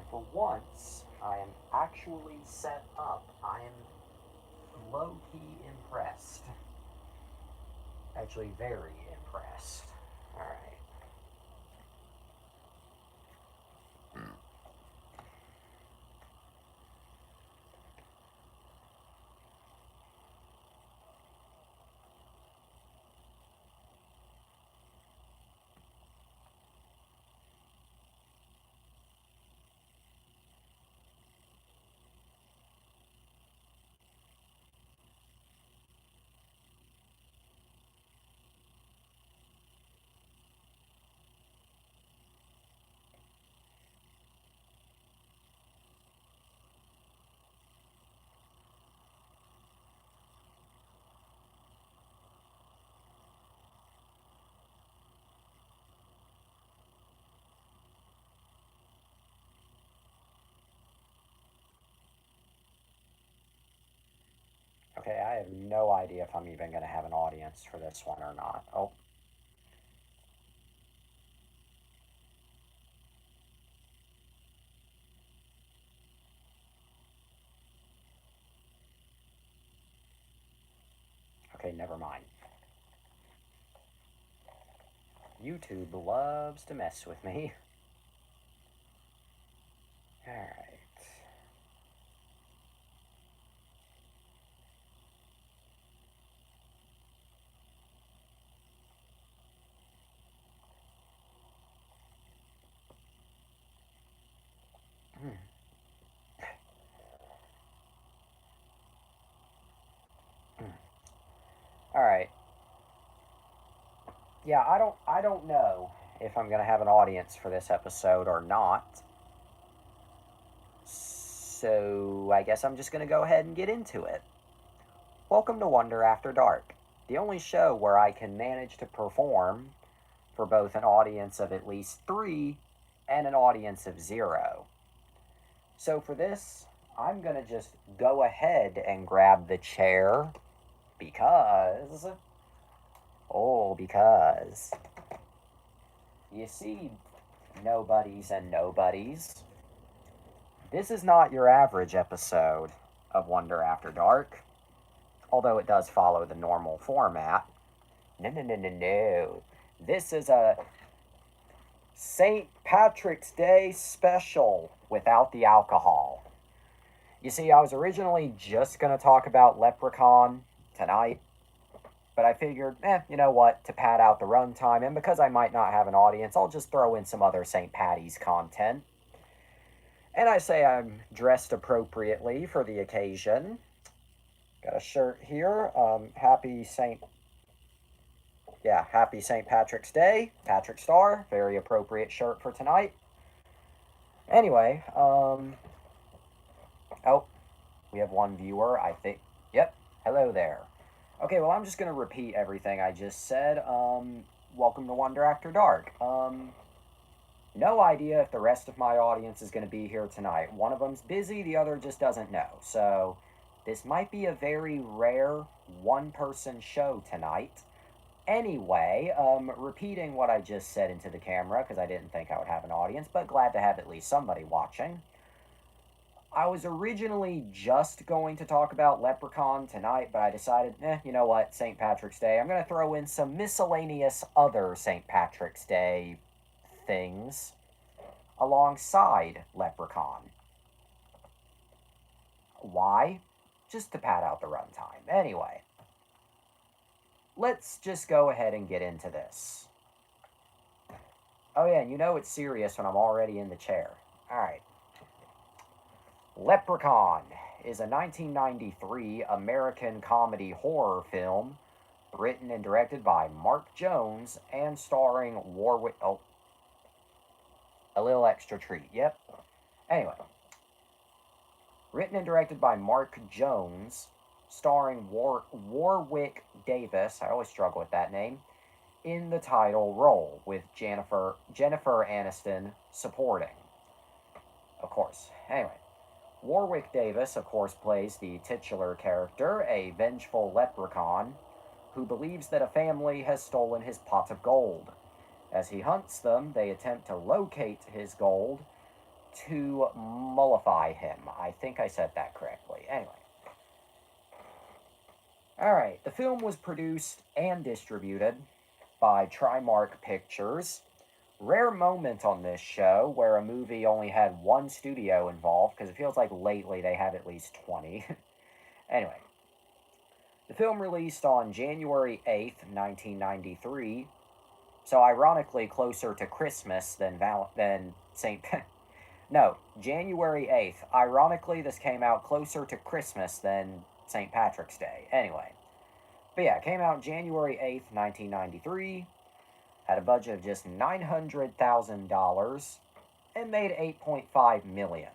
for once, I am actually set up. I am low-key impressed. Actually, very impressed. Alright. Okay, I have no idea if I'm even going to have an audience for this one or not. Oh. Okay, never mind. YouTube loves to mess with me. Alright. Alright. Yeah, I don't know if I'm gonna have an audience for this episode or not. So I guess I'm just gonna go ahead and get into it. Welcome to Wonder After Dark, the only show where I can manage to perform for both an audience of at least 3 and an audience of 0. So for this, I'm gonna just go ahead and grab the chair because because you see, nobodies and nobodies, this is not your average episode of Wonder After Dark, although it does follow the normal format. No, no, no, no, no. This is a St. Patrick's Day special without the alcohol. You see, I was originally just going to talk about Leprechaun tonight, but I figured, you know what, to pad out the runtime, and because I might not have an audience, I'll just throw in some other St. Patty's content. And I say I'm dressed appropriately for the occasion. Got a shirt here. Happy St. Patrick's Day. Patrick Star. Very appropriate shirt for tonight. Anyway, oh, we have one viewer, I think. Yep. Hello there. Okay, well, I'm just going to repeat everything I just said. Welcome to Wonder After Dark. No idea if the rest of my audience is going to be here tonight. One of them's busy, the other just doesn't know. So, this might be a very rare one-person show tonight. Anyway, repeating what I just said into the camera, because I didn't think I would have an audience, but glad to have at least somebody watching. I was originally just going to talk about Leprechaun tonight, but I decided, you know what, St. Patrick's Day. I'm going to throw in some miscellaneous other St. Patrick's Day things alongside Leprechaun. Why? Just to pad out the runtime. Anyway, let's just go ahead and get into this. Oh yeah, and you know it's serious when I'm already in the chair. Alright. Leprechaun is a 1993 American comedy horror film written and directed by Mark Jones and starring Warwick... Oh, a little extra treat, yep. Anyway, written and directed by Mark Jones, starring Warwick Davis, I always struggle with that name, in the title role, with Jennifer Aniston supporting. Of course. Anyway, Warwick Davis, of course, plays the titular character, a vengeful leprechaun who believes that a family has stolen his pot of gold. As he hunts them, they attempt to locate his gold to mollify him. I think I said that correctly. Anyway. Alright, the film was produced and distributed by Trimark Pictures. Rare moment on this show where a movie only had one studio involved, because it feels like lately they have at least 20. Anyway, the film released on January 8th, 1993, so ironically closer to Christmas than St. No, January 8th. Ironically, this came out closer to Christmas than St. Patrick's Day. Anyway. But yeah, it came out January 8th, 1993. Had a budget of just $900,000 and made $8.5 million.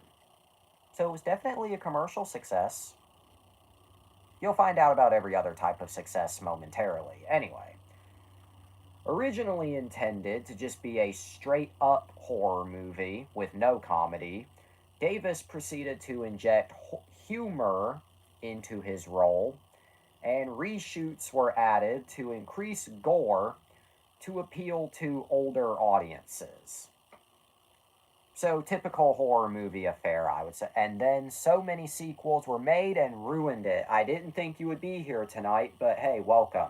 So it was definitely a commercial success. You'll find out about every other type of success momentarily. Anyway. Originally intended to just be a straight-up horror movie with no comedy, Davis proceeded to inject humor into his role, and reshoots were added to increase gore to appeal to older audiences. So, typical horror movie affair, I would say. And then so many sequels were made and ruined it. I didn't think you would be here tonight, but hey, welcome.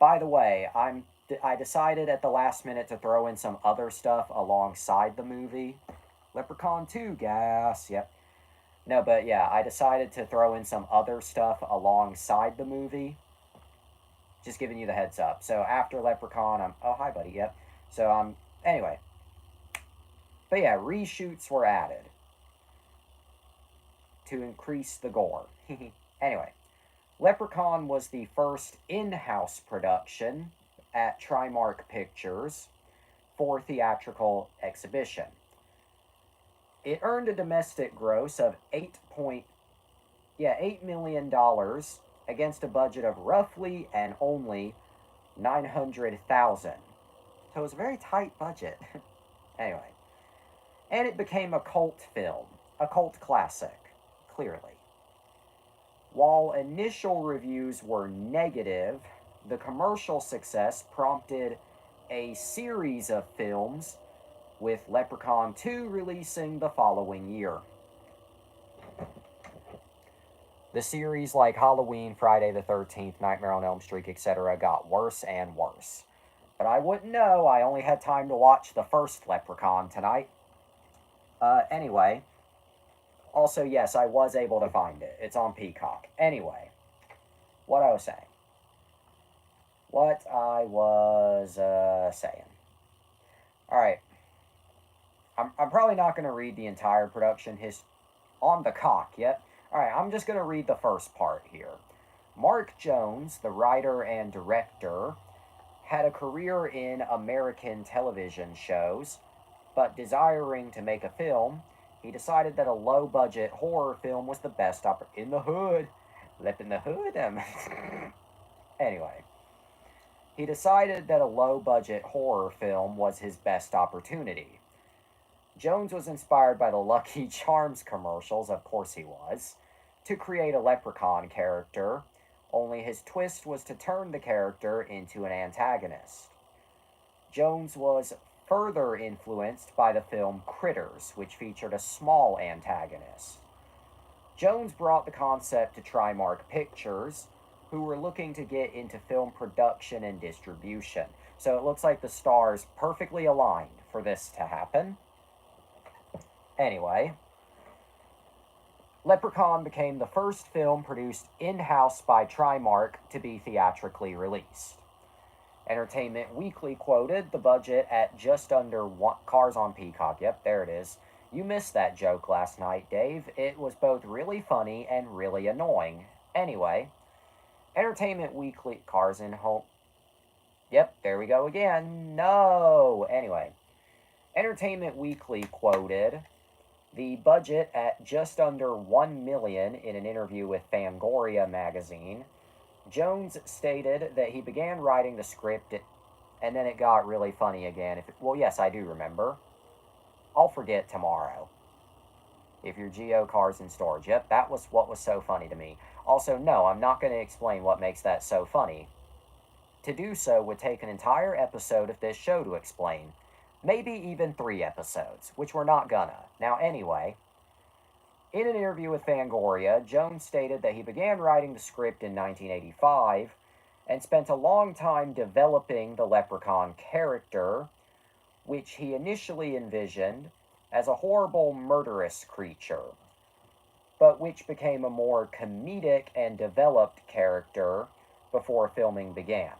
By the way, I decided at the last minute to throw in some other stuff alongside the movie. Leprechaun 2, gas, yep. No, but yeah, I decided to throw in some other stuff alongside the movie. Just giving you the heads up. So after Leprechaun, oh, hi, buddy, yep. So, anyway. But yeah, reshoots were added to increase the gore. Anyway. Leprechaun was the first in-house production at Trimark Pictures for theatrical exhibition. It earned a domestic gross of $8 million against a budget of roughly and only $900,000. So it was a very tight budget. Anyway. And it became a cult film, a cult classic, clearly. While initial reviews were negative, the commercial success prompted a series of films, with Leprechaun 2 releasing the following year. The series, like Halloween, Friday the 13th, Nightmare on Elm Street, etc., got worse and worse. But I wouldn't know, I only had time to watch the first Leprechaun tonight. Anyway... Also, yes, I was able to find it. It's on Peacock. Anyway, what I was saying. Alright. I'm probably not going to read the entire production on the cock yet. Alright, I'm just going to read the first part here. Mark Jones, the writer and director, had a career in American television shows, but desiring to make a film, he decided that a low-budget horror film was the best in the hood. Lip in the hood. Anyway. He decided that a low-budget horror film was his best opportunity. Jones was inspired by the Lucky Charms commercials, of course he was, to create a leprechaun character, only his twist was to turn the character into an antagonist. Jones was further influenced by the film Critters, which featured a small antagonist. Jones brought the concept to Trimark Pictures, who were looking to get into film production and distribution. So it looks like the stars perfectly aligned for this to happen. Anyway, Leprechaun became the first film produced in-house by Trimark to be theatrically released. Entertainment Weekly quoted the budget at just under Cars on Peacock. Yep, there it is. You missed that joke last night, Dave. It was both really funny and really annoying. Anyway, Entertainment Weekly... Cars in Home... Yep, there we go again. No! Anyway, Entertainment Weekly quoted the budget at just under $1 million in an interview with Fangoria magazine. Jones stated that he began writing the script, and then it got really funny again. Well, yes, I do remember. I'll forget tomorrow. If your Geo Cars in Storage. Yep, that was what was so funny to me. Also, no, I'm not going to explain what makes that so funny. To do so would take an entire episode of this show to explain. Maybe even 3 episodes, which we're not gonna. Now, anyway, in an interview with Fangoria, Jones stated that he began writing the script in 1985 and spent a long time developing the Leprechaun character, which he initially envisioned as a horrible, murderous creature, but which became a more comedic and developed character before filming began.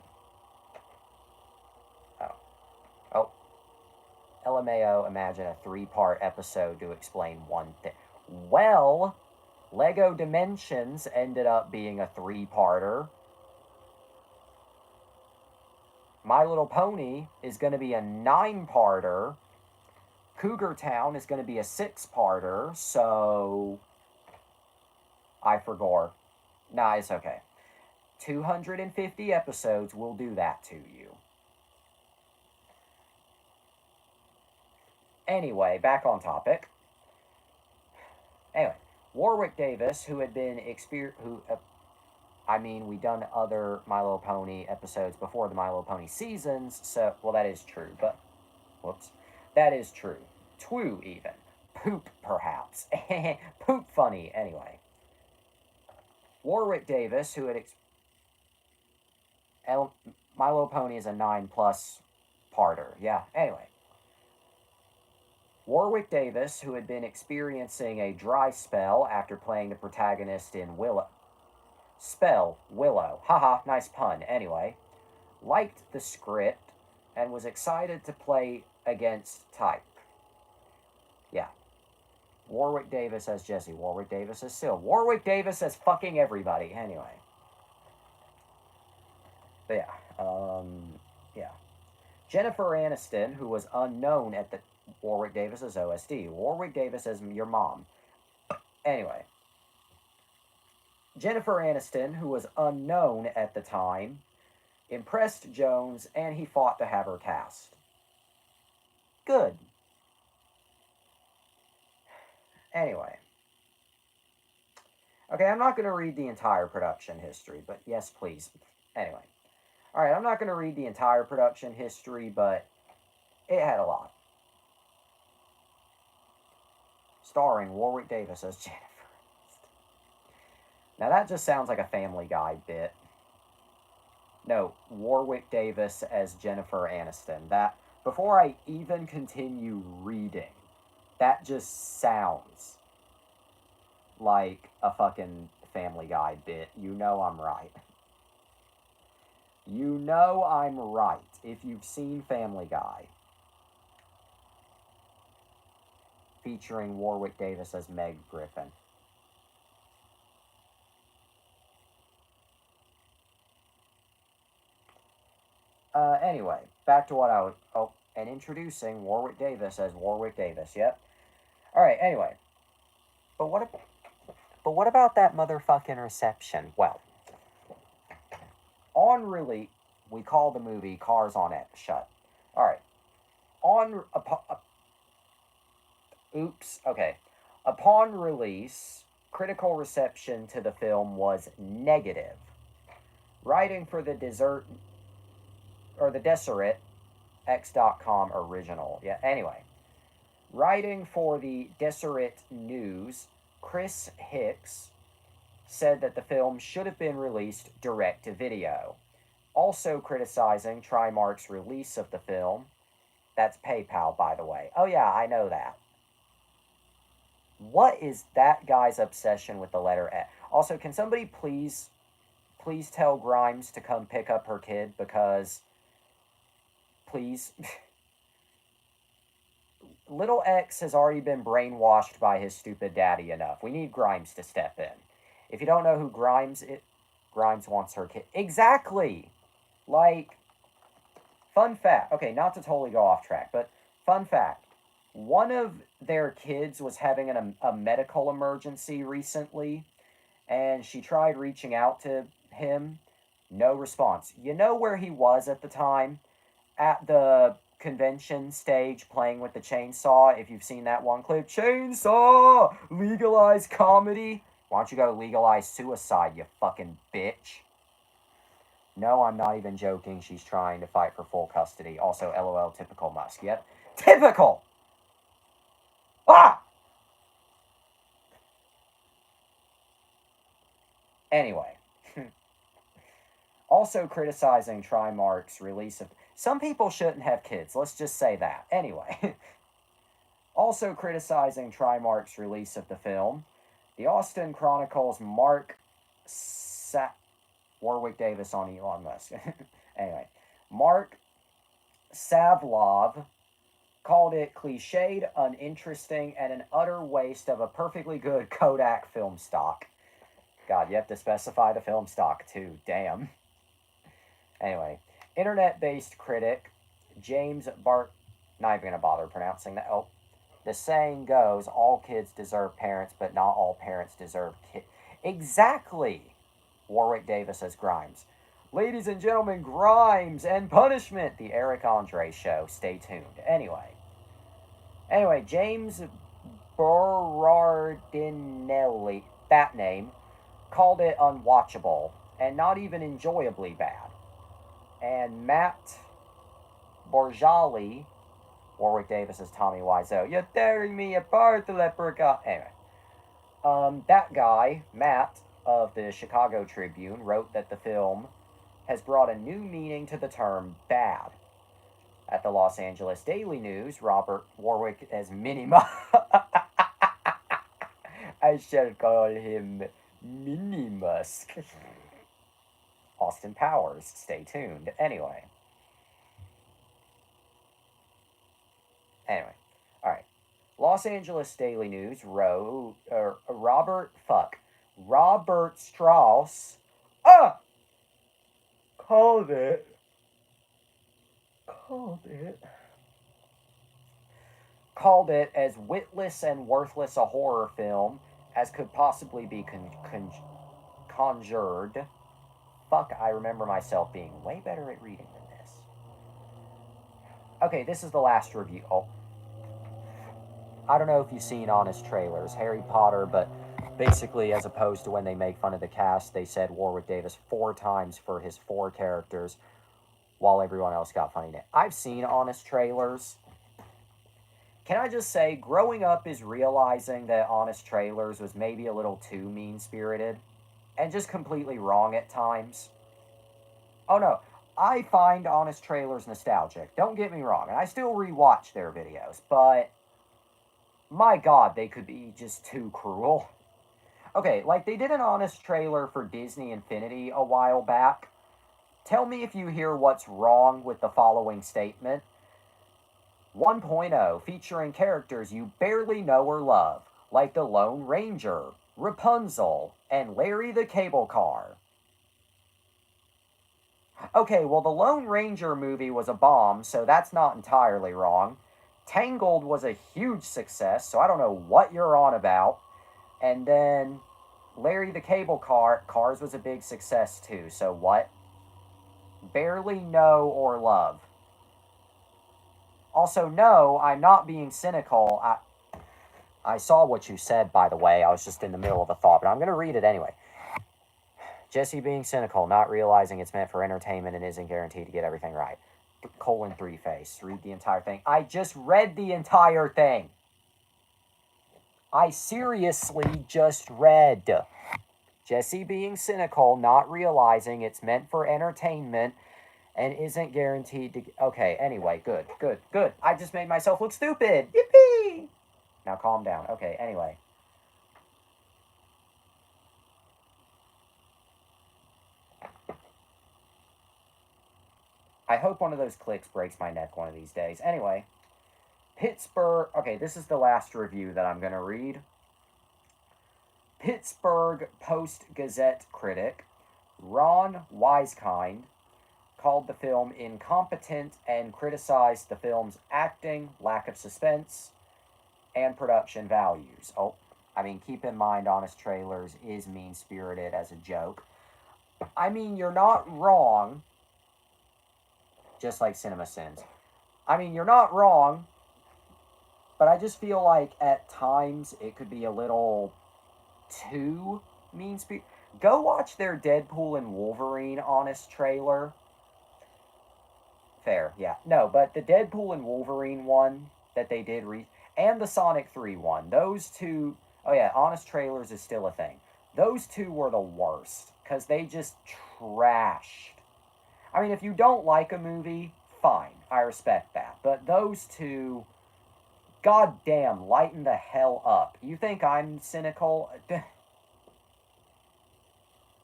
Oh, LMAO, imagine a 3-part episode to explain one thing. Well, Lego Dimensions ended up being a 3-parter. My Little Pony is going to be a 9-parter. Cougar Town is going to be a 6-parter, so I forgot. Nah, it's okay. 250 episodes will do that to you. Anyway, back on topic. Anyway, Warwick Davis, who had been we've done other My Little Pony episodes before the My Little Pony seasons, so, well, that is true, but, whoops, that is true. 2 even. Poop, perhaps. Poop funny, anyway. Warwick Davis, who had My Little Pony is a 9+ parter. Yeah, anyway. Warwick Davis, who had been experiencing a dry spell after playing the protagonist in Willow. Haha, nice pun. Anyway, liked the script and was excited to play against type. Yeah. Warwick Davis as Jesse. Warwick Davis as Syl. Warwick Davis as fucking everybody. Anyway. But yeah. Jennifer Aniston, who was unknown at the Warwick Davis as OSD. Warwick Davis as your mom. Anyway. Jennifer Aniston, who was unknown at the time, impressed Jones, and he fought to have her cast. Good. Anyway. Okay, I'm not going to read the entire production history, but yes, please. Anyway. Alright, I'm not going to read the entire production history, but it had a lot. Starring Warwick Davis as Jennifer. Now that just sounds like a Family Guy bit. No, Warwick Davis as Jennifer Aniston. That, before I even continue reading, that just sounds like a fucking Family Guy bit. You know I'm right. You know I'm right if you've seen Family Guy. Featuring Warwick Davis as Meg Griffin. Anyway, back to what I was... Oh, and introducing Warwick Davis as Warwick Davis, yep. Alright, anyway. But what about that motherfucking reception? Well, on release... We call the movie Cars on It. Shut. Alright. Oops. Okay. Upon release, critical reception to the film was negative. Writing for the Deseret X.com original. Yeah, anyway. Writing for the Deseret News, Chris Hicks said that the film should have been released direct to video. Also criticizing Trimark's release of the film. That's PayPal, by the way. Oh yeah, I know that. What is that guy's obsession with the letter F? Also, can somebody please tell Grimes to come pick up her kid, because please. Little X has already been brainwashed by his stupid daddy enough. We need Grimes to step in. If you don't know who Grimes is, Grimes wants her kid. Exactly! Like, fun fact. Okay, not to totally go off track, but fun fact. One of their kids was having a medical emergency recently, and she tried reaching out to him. No response. You know where he was at the time? At the convention stage playing with the chainsaw. If you've seen that one clip. Chainsaw! Legalize comedy! Why don't you go legalize suicide, you fucking bitch? No, I'm not even joking. She's trying to fight for full custody. Also, LOL, typical Musk. Yep. Typical! Ah! Anyway. Also criticizing Trimark's release of... Some people shouldn't have kids, let's just say that. Anyway. Also criticizing Trimark's release of the film, the Austin Chronicles Mark Warwick Davis on Elon Musk. Anyway, Mark Savlov called it cliched, uninteresting, and an utter waste of a perfectly good Kodak film stock. God, you have to specify the film stock too. Damn. Anyway, internet-based critic James Bart... Not even gonna bother pronouncing that. Oh, the saying goes, all kids deserve parents, but not all parents deserve kids. Exactly! Warwick Davis as Grimes. Ladies and gentlemen, Grimes and Punishment, the Eric Andre Show. Stay tuned. Anyway, James Berardinelli, that name, called it unwatchable and not even enjoyably bad. And Matt Borjali, Warwick Davis as Tommy Wiseau, you're tearing me apart, the leprechaun. Anyway, that guy, Matt, of the Chicago Tribune, wrote that the film has brought a new meaning to the term bad. At the Los Angeles Daily News, Robert Warwick as Minima. I shall call him Mini Musk. Austin Powers. Stay tuned. Anyway. Alright. Los Angeles Daily News wrote, Robert Strauss, called it as witless and worthless a horror film as could possibly be conjured. Fuck, I remember myself being way better at reading than this. Okay, this is the last review. Oh, I don't know if you've seen Honest Trailers, Harry Potter, but basically, as opposed to when they make fun of the cast, they said Warwick Davis 4 times for his 4 characters, while everyone else got funny. I've seen Honest Trailers. Can I just say, growing up is realizing that Honest Trailers was maybe a little too mean-spirited, and just completely wrong at times. Oh no, I find Honest Trailers nostalgic, don't get me wrong, and I still rewatch their videos, but my god, they could be just too cruel. Okay, like they did an Honest Trailer for Disney Infinity a while back. Tell me if you hear what's wrong with the following statement. 1.0, featuring characters you barely know or love, like the Lone Ranger, Rapunzel, and Larry the Cable Car. Okay, well, the Lone Ranger movie was a bomb, so that's not entirely wrong. Tangled was a huge success, so I don't know what you're on about. And then Larry the Cable Car, Cars was a big success too, so what? Barely know or love. Also, no, I'm not being cynical. I saw what you said, by the way. I was just in the middle of a thought, but I'm going to read it anyway. Jesse being cynical, not realizing it's meant for entertainment and isn't guaranteed to get everything right. Colon 3 face. Read the entire thing. I just read the entire thing. I seriously just read. Jesse being cynical, not realizing it's meant for entertainment and isn't guaranteed to... Okay, anyway, good. I just made myself look stupid. Yippee! Now calm down. Okay, anyway. I hope one of those clicks breaks my neck one of these days. Anyway, Pittsburgh... Okay, this is the last review that I'm going to read. Pittsburgh Post-Gazette critic Ron Wisekind called the film incompetent and criticized the film's acting, lack of suspense, and production values. Oh, I mean, keep in mind, Honest Trailers is mean-spirited as a joke. I mean, you're not wrong, just like Cinema Sins. I mean, you're not wrong, but I just feel like at times it could be a little too mean-spirited. Go watch their Deadpool and Wolverine Honest Trailer. fair, yeah. No, but the Deadpool and Wolverine one that they did and the Sonic 3 one, those two, oh yeah, Honest Trailers is still a thing. Those two were the worst because they just trashed. I mean, if you don't like a movie, fine, I respect that. But those two, goddamn, lighten the hell up. You think I'm cynical?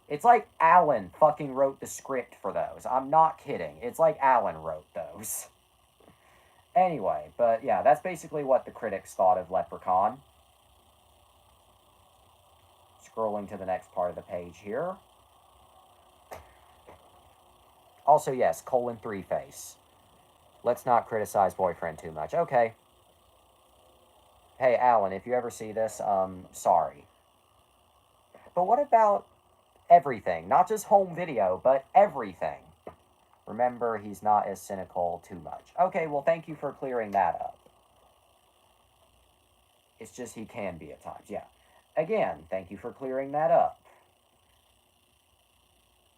It's like Alan fucking wrote the script for those. I'm not kidding. It's like Alan wrote those. Anyway, but yeah, that's basically what the critics thought of Leprechaun. Scrolling to the next part of the page here. Also, yes, colon 3 face. Let's not criticize boyfriend too much. Okay. Hey, Alan, if you ever see this, sorry. But what about everything? Not just home video, but everything. Remember, he's not as cynical too much. Okay, well, thank you for clearing that up. It's just he can be at times, yeah. Again, thank you for clearing that up.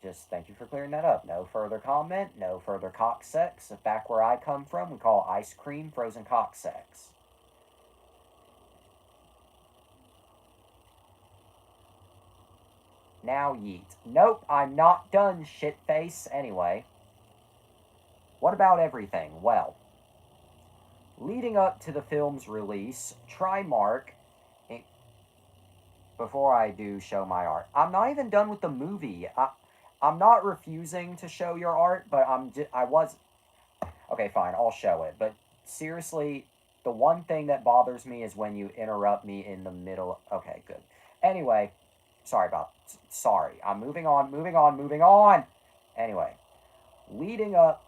Just thank you for clearing that up. No further comment, no further cock sex. Back where I come from, we call ice cream frozen cock sex. Now yeet. Nope, I'm not done, shitface. Anyway. What about everything? Well, leading up to the film's release, Trimark, before I do show my art, I'm not even done with the movie. I'm not refusing to show your art, but okay, fine, I'll show it. But seriously, the one thing that bothers me is when you interrupt me in the middle. Okay, good. Anyway, sorry. I'm moving on. Anyway, leading up,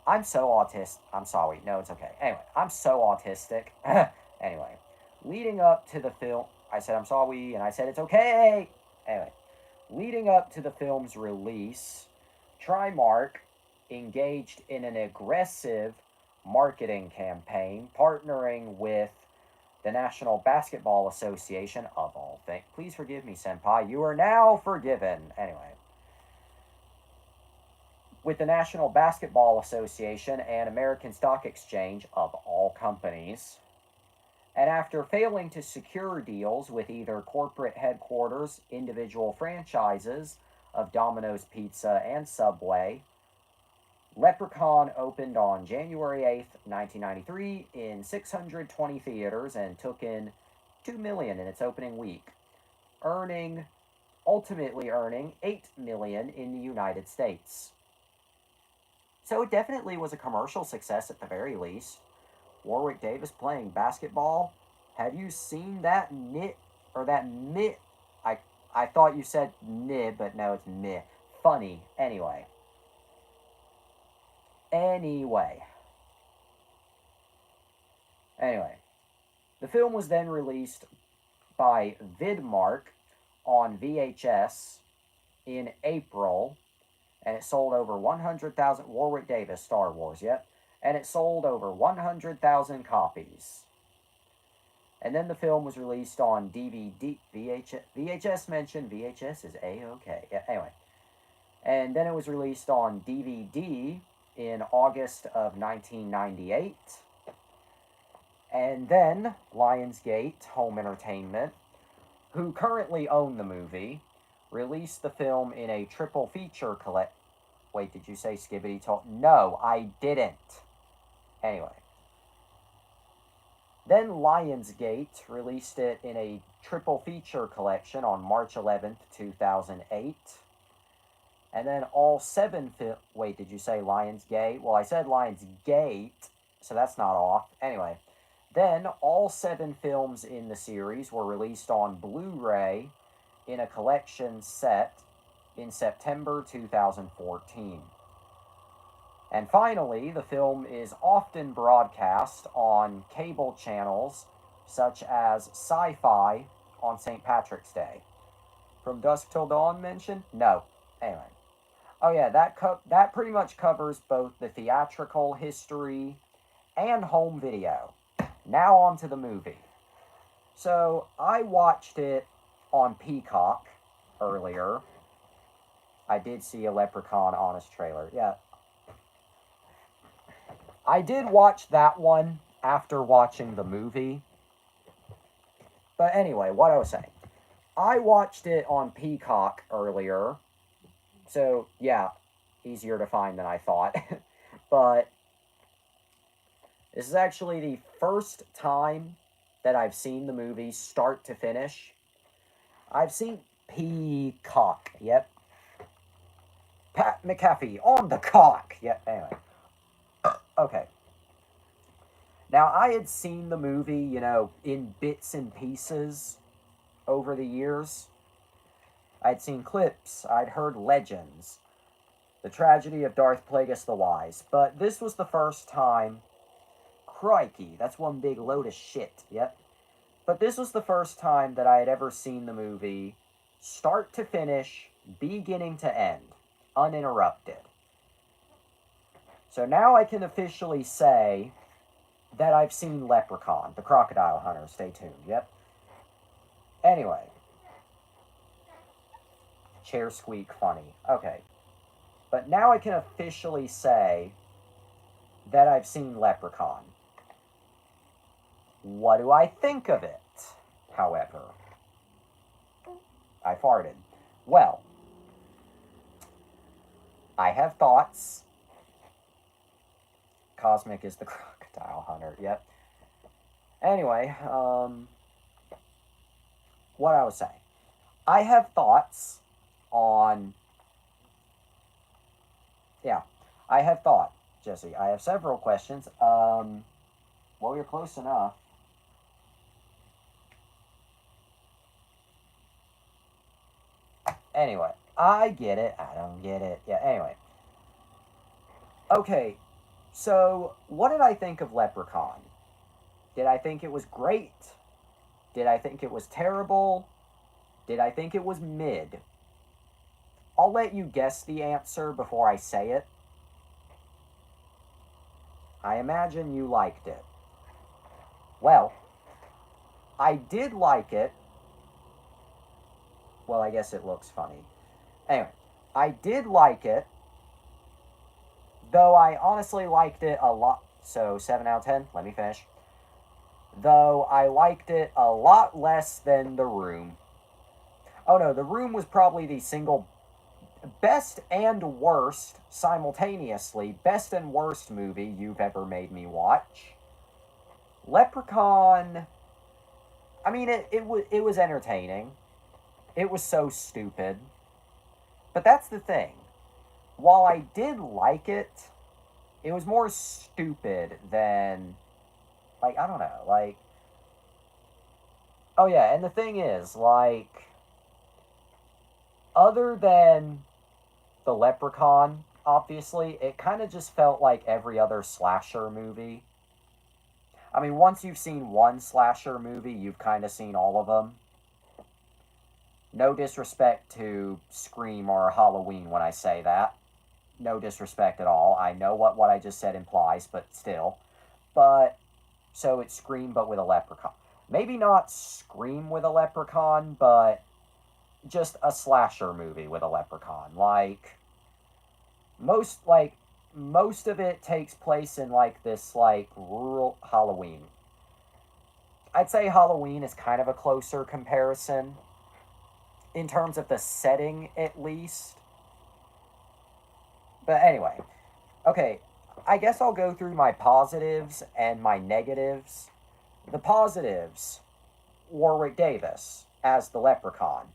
I'm so autistic. I'm sorry. No, it's okay. Anyway, I'm so autistic. Anyway, leading up to the film, I said I'm sorry, and I said it's okay. Anyway, leading up to the film's release, Trimark engaged in an aggressive marketing campaign, partnering with the National Basketball Association, of all things. Please forgive me, Senpai. You are now forgiven. Anyway. With the National Basketball Association and American Stock Exchange, of all companies. And after failing to secure deals with either corporate headquarters, individual franchises of Domino's Pizza and Subway, Leprechaun opened on January 8th, 1993 in 620 theaters and took in $2 million in its opening week, ultimately earning $8 million in the United States. So it definitely was a commercial success at the very least. Warwick Davis playing basketball. Have you seen that I thought you said nib, but no, it's meh. Funny. Anyway. Anyway. The film was then released by Vidmark on VHS in April, and it sold over 100,000, Warwick Davis, Star Wars, yep. And it sold over 100,000 copies. And then the film was released on DVD, VHS mentioned, VHS is A-okay. Yeah, anyway. And then it was released on DVD in August of 1998. And then Lionsgate Home Entertainment, who currently own the movie, released the film in a triple feature Wait, did you say Skibbity Toilet? No, I didn't. Anyway. Then Lionsgate released it in a triple feature collection on March 11th, 2008. And then all 7 Wait, did you say Lionsgate? Well, I said Lionsgate, so that's not off. Anyway. Then all 7 films in the series were released on Blu-ray in a collection set in September 2014. And finally, the film is often broadcast on cable channels such as Sci-Fi on St. Patrick's Day. From Dusk Till Dawn mentioned? No. Anyway. Oh yeah, that pretty much covers both the theatrical history and home video. Now on to the movie. So, I watched it on Peacock earlier. I did see a Leprechaun Honest trailer. Yeah. I did watch that one after watching the movie. But anyway, what I was saying. I watched it on Peacock earlier. So, yeah, easier to find than I thought. But this is actually the first time that I've seen the movie start to finish. I've seen Peacock. Yep. Pat McAfee on the cock. Yep. Anyway. Okay. Now, I had seen the movie, in bits and pieces over the years. I'd seen clips, I'd heard legends, the tragedy of Darth Plagueis the Wise, but this was the first time. Crikey, that's one big load of shit, yep. But this was the first time that I had ever seen the movie start to finish, beginning to end, uninterrupted. So now I can officially say that I've seen Leprechaun, the Crocodile Hunter. Stay tuned, yep. Anyway. Chair squeak funny. Okay. But now I can officially say that I've seen Leprechaun. What do I think of it, however? I farted. Well, I have thoughts. Cosmic is the Crocodile Hunter, yep. Anyway, what I was saying. I have thoughts on... Yeah, I have thought, Jesse. I have several questions. Well, you're close enough. Anyway, I get it. I don't get it. Yeah, anyway. Okay, so what did I think of Leprechaun? Did I think it was great? Did I think it was terrible? Did I think it was mid? I'll let you guess the answer before I say it. I imagine you liked it. Well, I did like it. Well, I guess it looks funny. Anyway, I did like it, though I honestly liked it a lot. So, 7 out of 10, let me finish. Though I liked it a lot less than The Room. Oh no, The Room was probably the single best and worst, simultaneously, best and worst movie you've ever made me watch. Leprechaun, I mean, it was entertaining. It was so stupid. But that's the thing. While I did like it, it was more stupid than, like, I don't know, like... Oh yeah, and the thing is, like... Other than the Leprechaun, obviously, it kind of just felt like every other slasher movie. I mean, once you've seen one slasher movie, you've kind of seen all of them. No disrespect to Scream or Halloween when I say that. No disrespect at all. I know what I just said implies, but still. But, so it's Scream but with a leprechaun. Maybe not Scream with a leprechaun, but just a slasher movie with a leprechaun. Like, most of it takes place in, like, this, like, rural Halloween. I'd say Halloween is kind of a closer comparison. In terms of the setting, at least. But anyway. Okay, I guess I'll go through my positives and my negatives. The positives, Warwick Davis as the Leprechaun.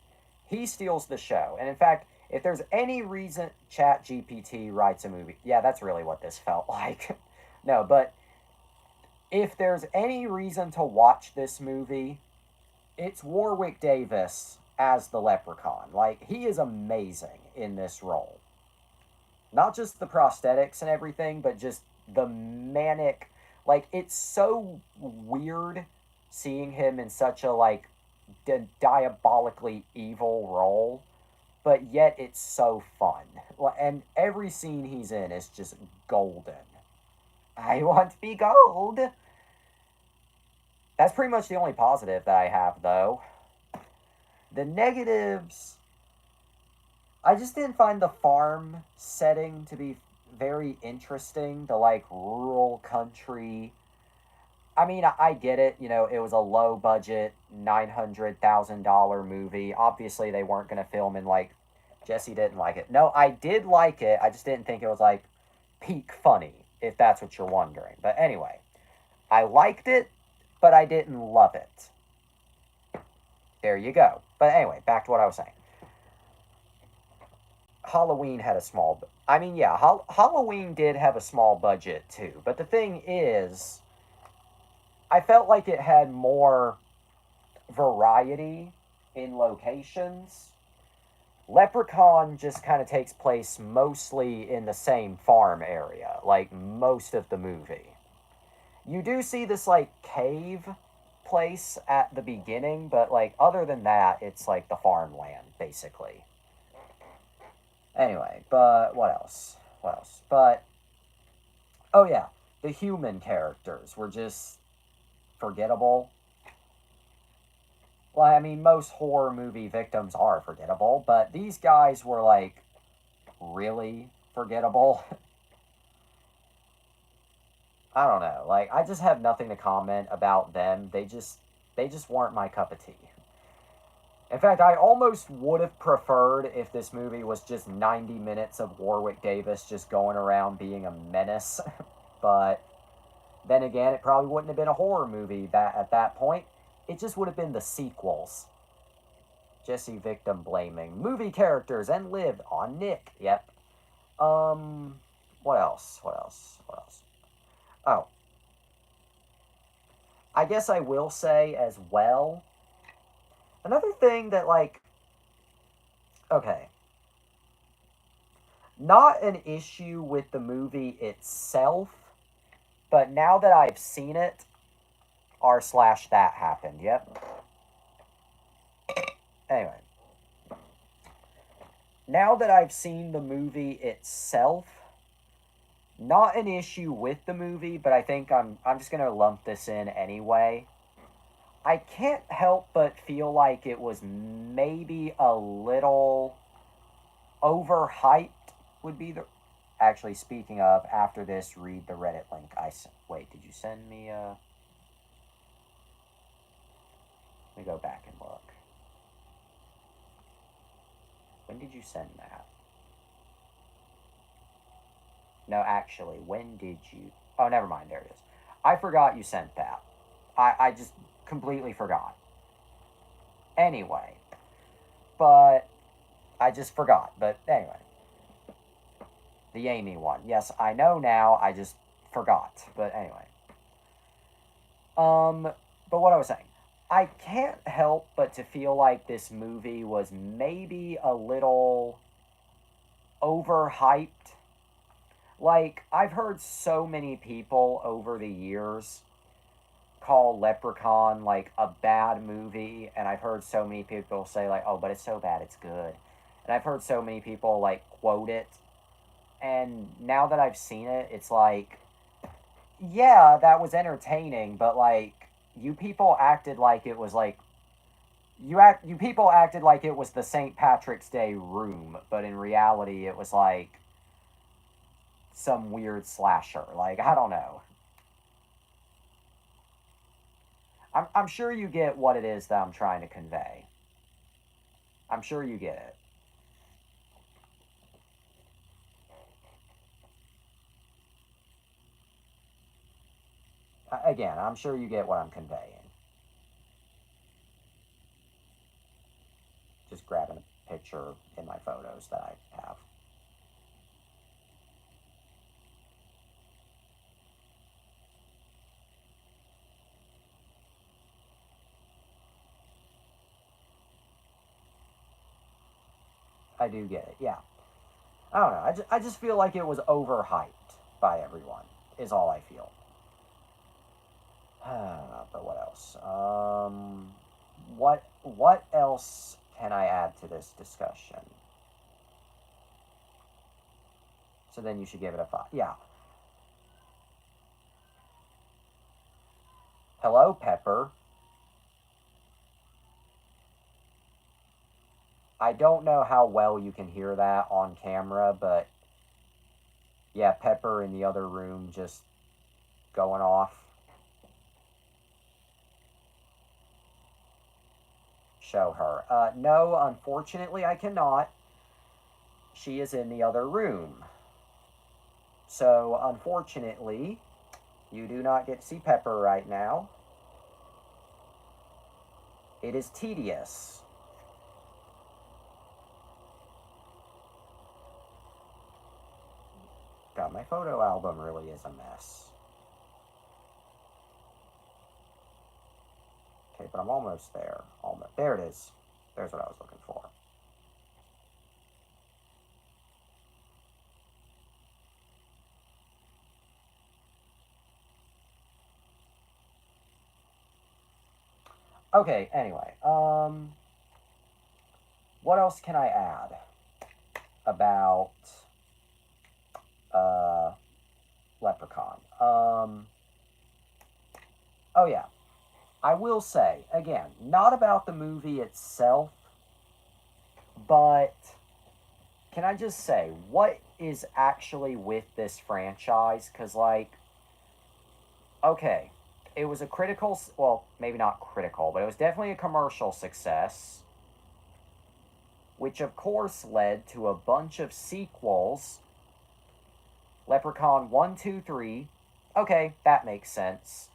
He steals the show. And in fact, if there's any reason ChatGPT writes a movie... Yeah, that's really what this felt like. No, but if there's any reason to watch this movie, it's Warwick Davis as the Leprechaun. Like, he is amazing in this role. Not just the prosthetics and everything, but just the manic... Like, it's so weird seeing him in such a, like, diabolically evil role, but yet it's so fun. And every scene he's in is just golden. I want to be gold! That's pretty much the only positive that I have, though. The negatives... I just didn't find the farm setting to be very interesting. The like rural country. I mean, I get it. You know, it was a low budget, $900,000 movie. Obviously, they weren't going to film in like. Jesse didn't like it. No, I did like it. I just didn't think it was like peak funny, if that's what you're wondering. But anyway, I liked it, but I didn't love it. There you go. But anyway, back to what I was saying. Halloween had a small. I mean, yeah, Halloween did have a small budget too. But the thing is, I felt like it had more variety in locations. Leprechaun just kind of takes place mostly in the same farm area, like most of the movie. You do see this like cave place at the beginning, but like other than that, it's like the farmland basically. Anyway, but what else? What else? But oh yeah, the human characters were just forgettable. Well, I mean, most horror movie victims are forgettable, but these guys were like really forgettable. I don't know. Like I just have nothing to comment about them. They just weren't my cup of tea. In fact, I almost would have preferred if this movie was just 90 minutes of Warwick Davis just going around being a menace. But then again, it probably wouldn't have been a horror movie that at that point. It just would have been the sequels. Jesse victim blaming movie characters and lived on Nick. Yep. What else? What else? What else? Oh, I guess I will say as well. Another thing that like okay, not an issue with the movie itself, but now that I've seen it, r slash that happened. Yep. Anyway, now that I've seen the movie itself, not an issue with the movie, but I think I'm just gonna lump this in anyway. I can't help but feel like it was maybe a little overhyped. Would be the actually speaking of after this, read the Reddit link I sent. Wait, did you send me? Let me go back and look. When did you send that? No, actually, when did you? Oh, never mind. There it is. I forgot you sent that. I just completely forgot. Anyway, but I just forgot. But anyway, the Amy one. Yes, I know now. I just forgot. But anyway. But what I was saying, I can't help but to feel like this movie was maybe a little overhyped. Like, I've heard so many people over the years call Leprechaun like a bad movie, and I've heard so many people say like, "Oh, but it's so bad, it's good," and I've heard so many people like quote it, and now that I've seen it, it's like, yeah, that was entertaining, but like you people acted like it was like you people acted like it was the St. Patrick's Day Room, but in reality, it was like some weird slasher. Like I don't know. I'm sure you get what it is that I'm trying to convey. I'm sure you get it. Again, I'm sure you get what I'm conveying. Just grabbing a picture in my photos that I have. I do get it. Yeah. I don't know. I just feel like it was overhyped by everyone, is all I feel. But what else? What else can I add to this discussion? So then you should give it a five. Yeah. Hello, Pepper. I don't know how well you can hear that on camera, but Yeah, Pepper in the other room just going off. Show her. No, unfortunately, I cannot. She is in the other room. So, unfortunately, you do not get to see Pepper right now. It is tedious. God, my photo album really is a mess. Okay, but I'm almost there. Almost. There it is. There's what I was looking for. Okay, anyway. What else can I add about Leprechaun? Oh yeah. I will say, again, not about the movie itself, but can I just say, what is actually with this franchise? Because, like, okay, it was a critical, well, maybe not critical, but it was definitely a commercial success, which of course led to a bunch of sequels. Leprechaun 1, 2, 3. Okay, that makes sense.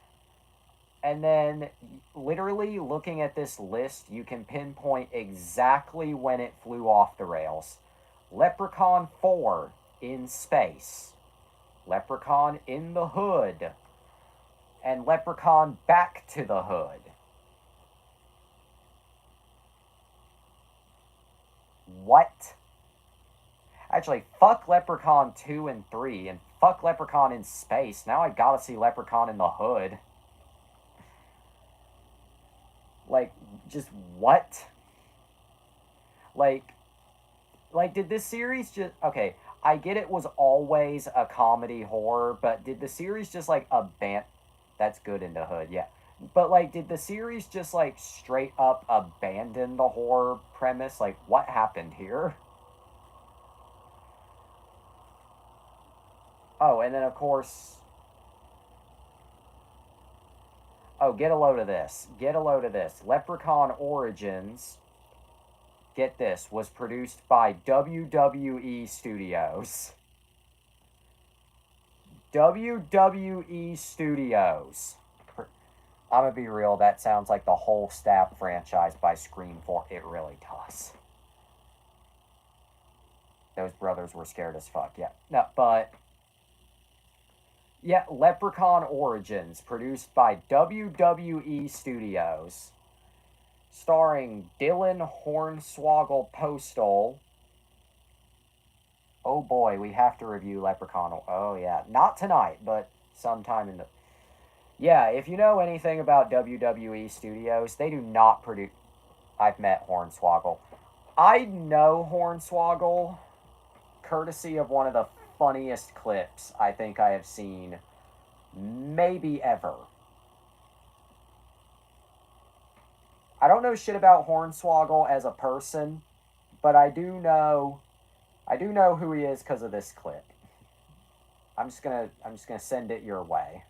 And then, literally looking at this list, you can pinpoint exactly when it flew off the rails. Leprechaun 4 in space, Leprechaun in the Hood, and Leprechaun Back to the Hood. What? Actually, fuck Leprechaun 2 and 3, and fuck Leprechaun in space. Now I gotta see Leprechaun in the Hood. Like, just what? Like, did this series just... Okay, I get it was always a comedy horror, but did the series just, like, abandon... That's good in the Hood, yeah. But, like, did the series just, like, straight up abandon the horror premise? Like, what happened here? Oh, and then, of course... Oh, get a load of this. Get a load of this. Leprechaun Origins, get this, was produced by WWE Studios. WWE Studios. I'm gonna be real, that sounds like the whole Stab franchise by Scream 4. It really does. Those brothers were scared as fuck, yeah. No, but... Yeah, Leprechaun Origins, produced by WWE Studios. Starring Dylan Hornswoggle Postal. Oh boy, we have to review Leprechaun. Oh yeah, not tonight, but sometime in the... Yeah, if you know anything about WWE Studios, they do not produce... I've met Hornswoggle. I know Hornswoggle courtesy of one of the funniest clips I think I have seen maybe ever. I don't know shit about Hornswoggle as a person, but I do know who he is because of this clip. I'm just gonna send it your way.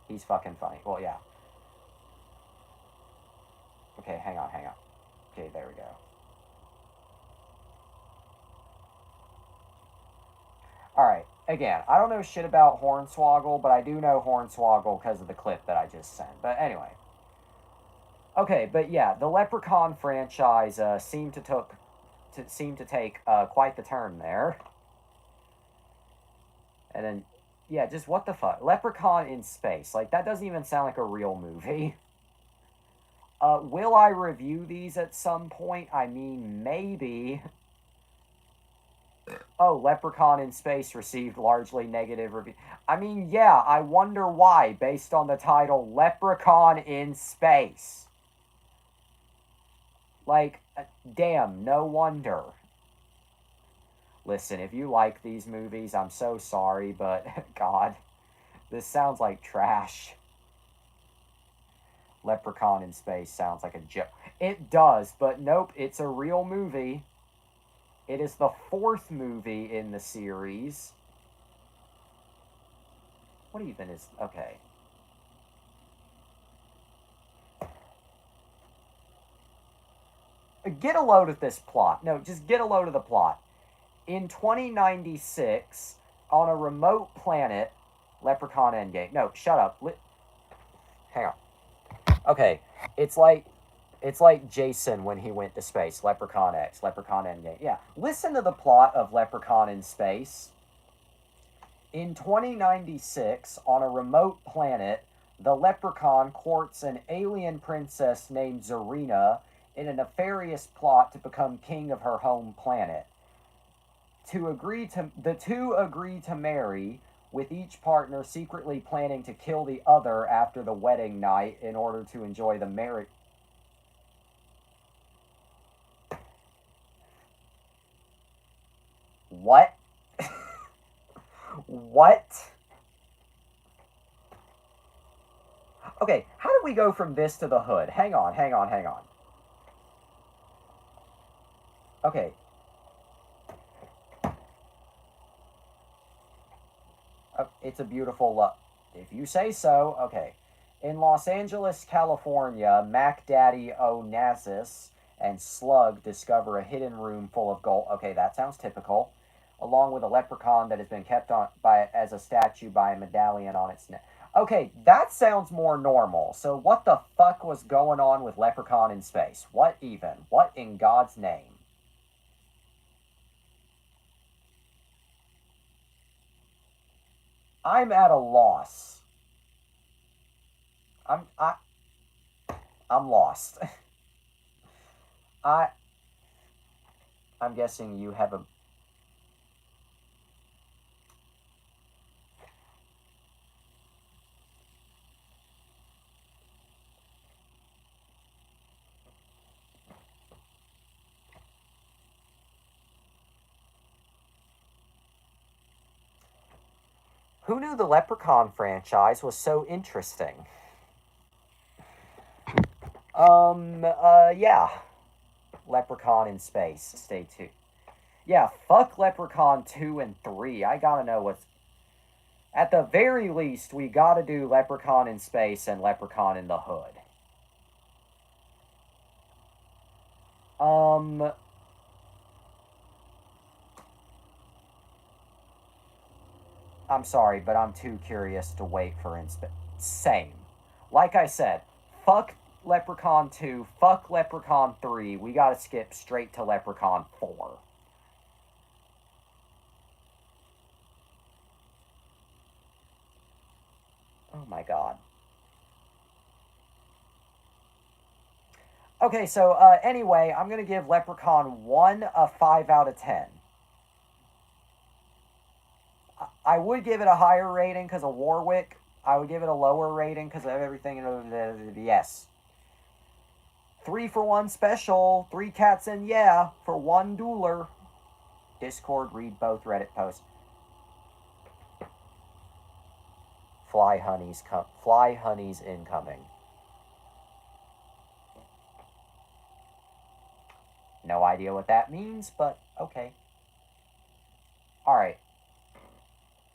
He's fucking funny. Well, yeah. Okay, hang on. Okay, there we go. Alright, again, I don't know shit about Hornswoggle, but I do know Hornswoggle because of the clip that I just sent. But anyway. Okay, but yeah, the Leprechaun franchise seemed to take quite the turn there. And then, yeah, just what the fuck? Leprechaun in space. Like, that doesn't even sound like a real movie. Will I review these at some point? I mean, maybe. Oh, Leprechaun in Space received largely negative review. I mean, yeah, I wonder why, based on the title Leprechaun in Space. Like, damn, no wonder. Listen, if you like these movies, I'm so sorry, but God, this sounds like trash. Leprechaun in Space sounds like a joke. It does, but nope, it's a real movie. It is the 4th movie in the series. What even is... Okay. Get a load of this plot. No, just get a load of the plot. In 2096, on a remote planet, Leprechaun Endgame. No, shut up. Hang on. Okay, it's like Jason when he went to space. Leprechaun X, Leprechaun Endgame. Yeah, listen to the plot of Leprechaun in Space. In 2096, on a remote planet, the Leprechaun courts an alien princess named Zarina in a nefarious plot to become king of her home planet. The two agree to marry, with each partner secretly planning to kill the other after the wedding night in order to enjoy the marriage. What? What? Okay, how did we go from this to the hood? Hang on. Okay. It's a beautiful if you say so. Okay. In Los Angeles, California, Mac Daddy Onassis and Slug discover a hidden room full of gold. Okay, that sounds typical. Along with a leprechaun that has been kept on as a statue by a medallion on its neck. Okay, that sounds more normal. So what the fuck was going on with Leprechaun in Space? What even? What in God's name? I'm at a loss. I'm lost. I I'm guessing you have a... Who knew the Leprechaun franchise was so interesting? Yeah. Leprechaun in Space. Stay tuned. Yeah, fuck Leprechaun 2 and 3. I gotta know what's... At the very least, we gotta do Leprechaun in Space and Leprechaun in the Hood. I'm sorry, but I'm too curious to wait for Same. Like I said, fuck Leprechaun 2, fuck Leprechaun 3. We gotta skip straight to Leprechaun 4. Oh my god. Okay, so anyway, I'm going to give Leprechaun 1 a 5 out of 10. I would give it a higher rating because of Warwick. I would give it a lower rating because of everything. Yes. 3 for 1 special. 3 cats and yeah for 1 dueler. Discord, read both Reddit posts. Fly honeys incoming. No idea what that means, but okay. Alright.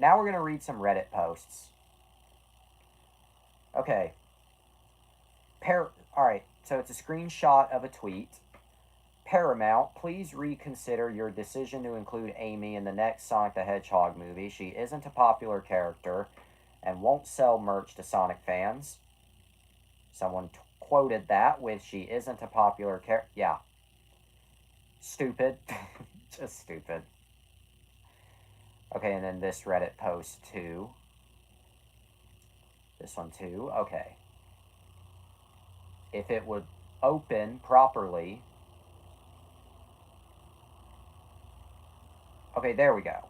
Now we're going to read some Reddit posts. Okay. Alright, so it's a screenshot of a tweet. Paramount, please reconsider your decision to include Amy in the next Sonic the Hedgehog movie. She isn't a popular character and won't sell merch to Sonic fans. Someone quoted that with, she isn't a popular character. Yeah. Stupid. Just stupid. Okay, and then this Reddit post too. This one too. Okay. If it would open properly. Okay, there we go.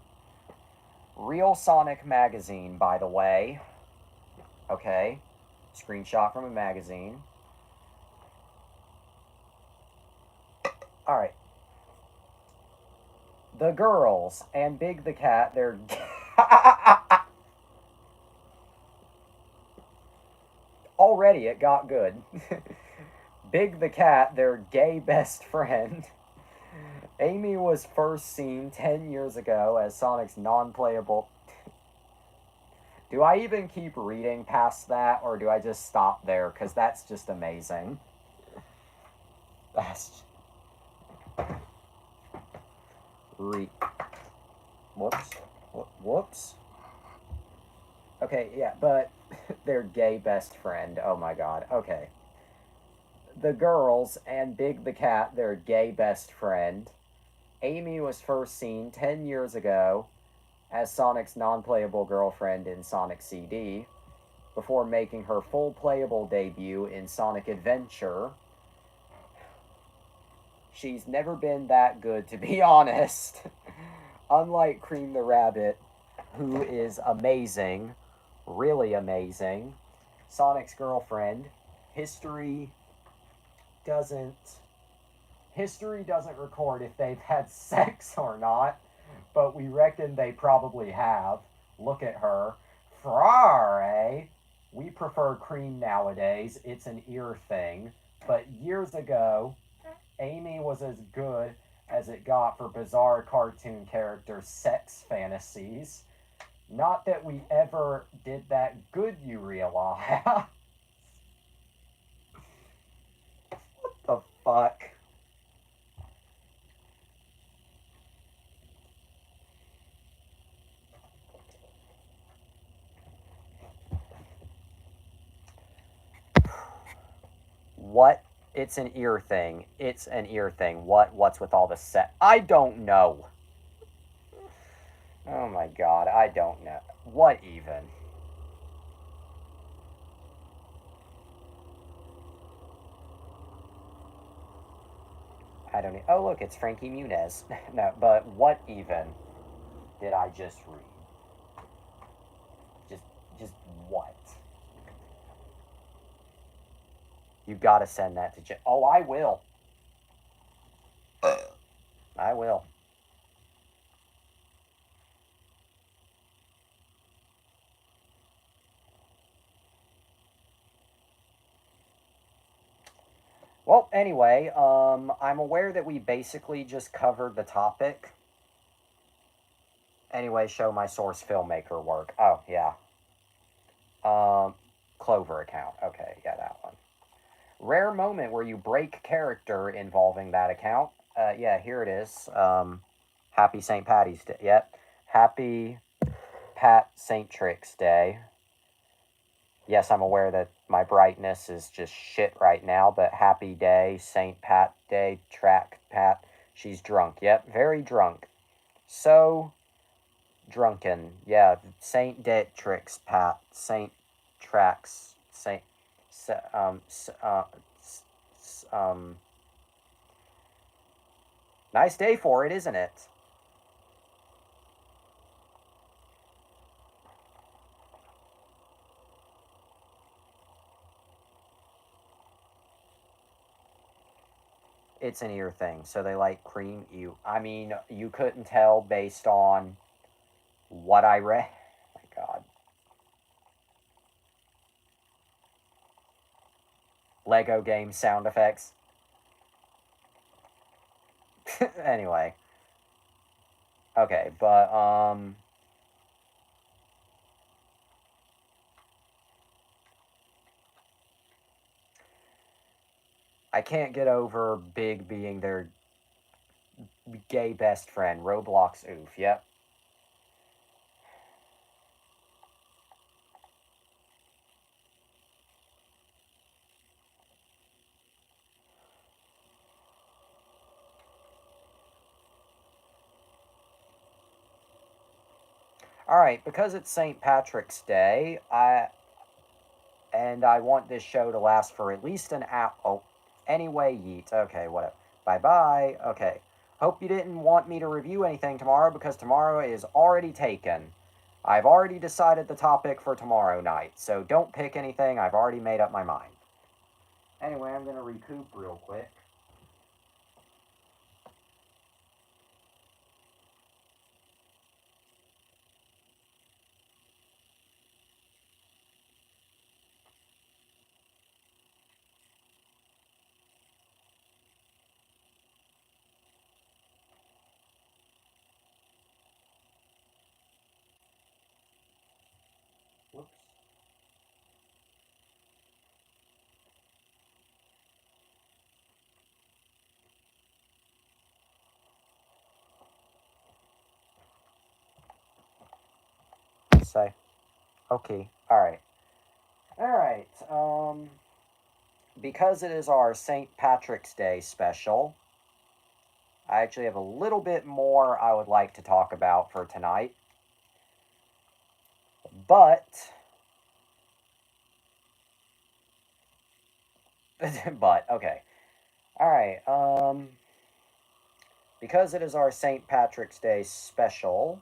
Real Sonic magazine, by the way. Okay. Screenshot from a magazine. Alright. The girls and Big the Cat, they're... already it got good. Big the Cat, their gay best friend. Amy was first seen 10 years ago as Sonic's non-playable... Do I even keep reading past that, or do I just stop there? Because that's just amazing. That's... Whoops. Whoops. Okay, yeah, but their gay best friend. Oh my god. Okay. The girls and Big the Cat, their gay best friend. Amy was first seen 10 years ago as Sonic's non-playable girlfriend in Sonic CD, before making her full playable debut in Sonic Adventure. She's never been that good, to be honest. Unlike Cream the Rabbit, who is amazing, really amazing, Sonic's girlfriend, history doesn't record if they've had sex or not, but we reckon they probably have. Look at her. Frar, eh? We prefer Cream nowadays. It's an ear thing. But years ago, Amy was as good as it got for bizarre cartoon character sex fantasies. Not that we ever did that good, you realize. What the fuck? What? It's an ear thing. It's an ear thing. What's with all the set? I don't know. Oh my god, I don't know. What even? I don't know. Oh look, it's Frankie Muniz. No, but what even did I just read? Just what? You gotta send that to Oh, I will. I will. Well, anyway, I'm aware that we basically just covered the topic. Anyway, show my source filmmaker work. Oh, yeah. Clover account. Okay, yeah, that one. Rare moment where you break character involving that account. Yeah, here it is. Happy St. Patty's Day. Yep. Happy Pat St. Tricks Day. Yes, I'm aware that my brightness is just shit right now, but happy day, St. Pat Day, track Pat. She's drunk. Yep, very drunk. So drunken. Yeah, St. Tricks Pat. St. Tracks. St. Nice day for it, isn't it? It's an ear thing, so they like cream. I mean, you couldn't tell based on what I read. Oh my god. Lego game sound effects. Anyway. Okay, but I can't get over Big being their gay best friend. Roblox oof. Yep. All right, because it's St. Patrick's Day, I want this show to last for at least an hour. Oh, anyway, yeet. Okay, whatever. Bye bye. Okay. Hope you didn't want me to review anything tomorrow because tomorrow is already taken. I've already decided the topic for tomorrow night, so don't pick anything. I've already made up my mind. Anyway, I'm going to recoup real quick. say? Okay. Alright. Alright. Because it is our St. Patrick's Day special, I actually have a little bit more I would like to talk about for tonight. But okay. Alright, because it is our St. Patrick's Day special,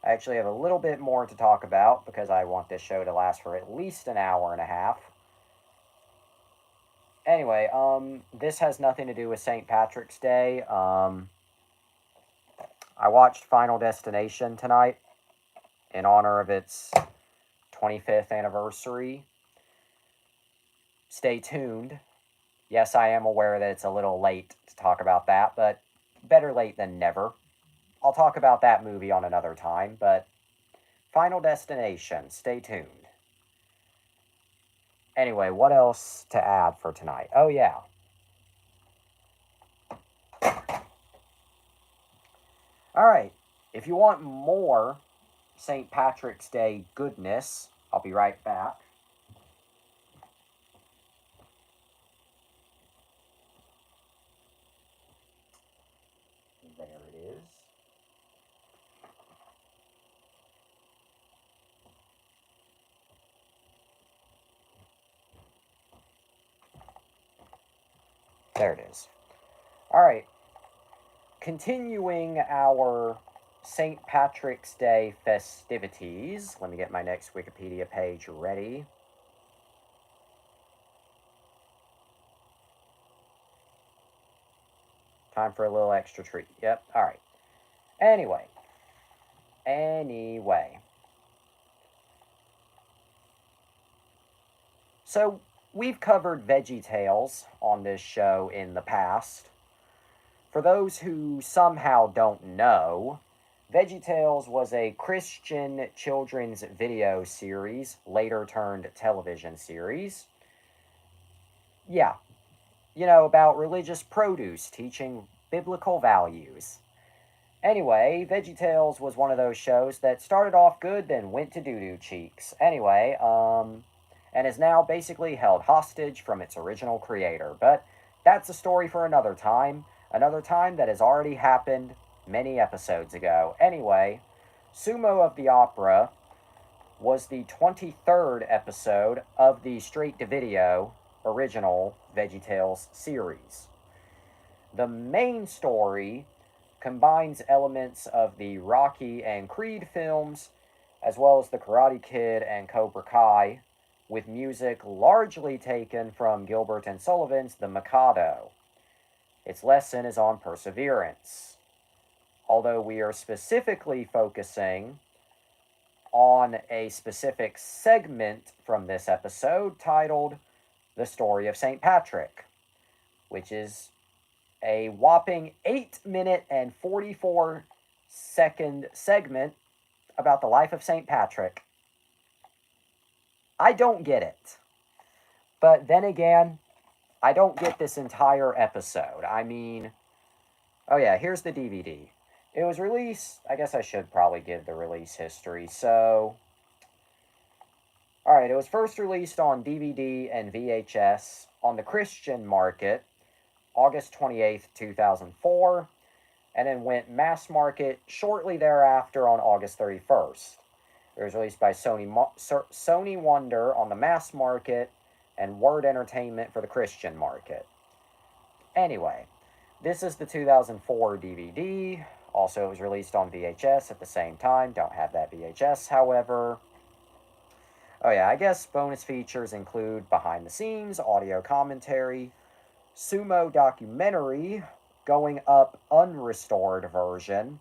I actually have a little bit more to talk about because I want this show to last for at least an hour and a half. Anyway, this has nothing to do with St. Patrick's Day. I watched Final Destination tonight in honor of its 25th anniversary. Stay tuned. Yes, I am aware that it's a little late to talk about that, but better late than never. I'll talk about that movie on another time, but Final Destination, stay tuned. Anyway, what else to add for tonight? Oh, yeah. Alright, if you want more St. Patrick's Day goodness, I'll be right back. There it is. There it is. Alright, continuing our St. Patrick's Day festivities. Let me get my next Wikipedia page ready. Time for a little extra treat. Yep, alright. Anyway. So, we've covered VeggieTales on this show in the past. For those who somehow don't know, VeggieTales was a Christian children's video series, later turned television series. Yeah, you know, about religious produce teaching biblical values. Anyway, VeggieTales was one of those shows that started off good, then went to doo-doo cheeks. Anyway, and is now basically held hostage from its original creator. But that's a story for another time that has already happened many episodes ago. Anyway, Sumo of the Opera was the 23rd episode of the straight-to-video original VeggieTales series. The main story combines elements of the Rocky and Creed films, as well as the Karate Kid and Cobra Kai, with music largely taken from Gilbert and Sullivan's The Mikado. Its lesson is on perseverance. Although we are specifically focusing on a specific segment from this episode titled The Story of St. Patrick, which is a whopping 8-minute and 44-second segment about the life of St. Patrick. I don't get it. But then again, I don't get this entire episode. I mean, oh yeah, here's the DVD. It was released, I guess I should probably give the release history. So, alright, it was first released on DVD and VHS on the Christian market August 28th, 2004, and then went mass market shortly thereafter on August 31st. It was released by Sony Wonder on the mass market and Word Entertainment for the Christian market. Anyway, this is the 2004 DVD. Also, it was released on VHS at the same time. Don't have that VHS, however. Oh yeah, I guess bonus features include behind the scenes, audio commentary, Sumo documentary, going up unrestored version,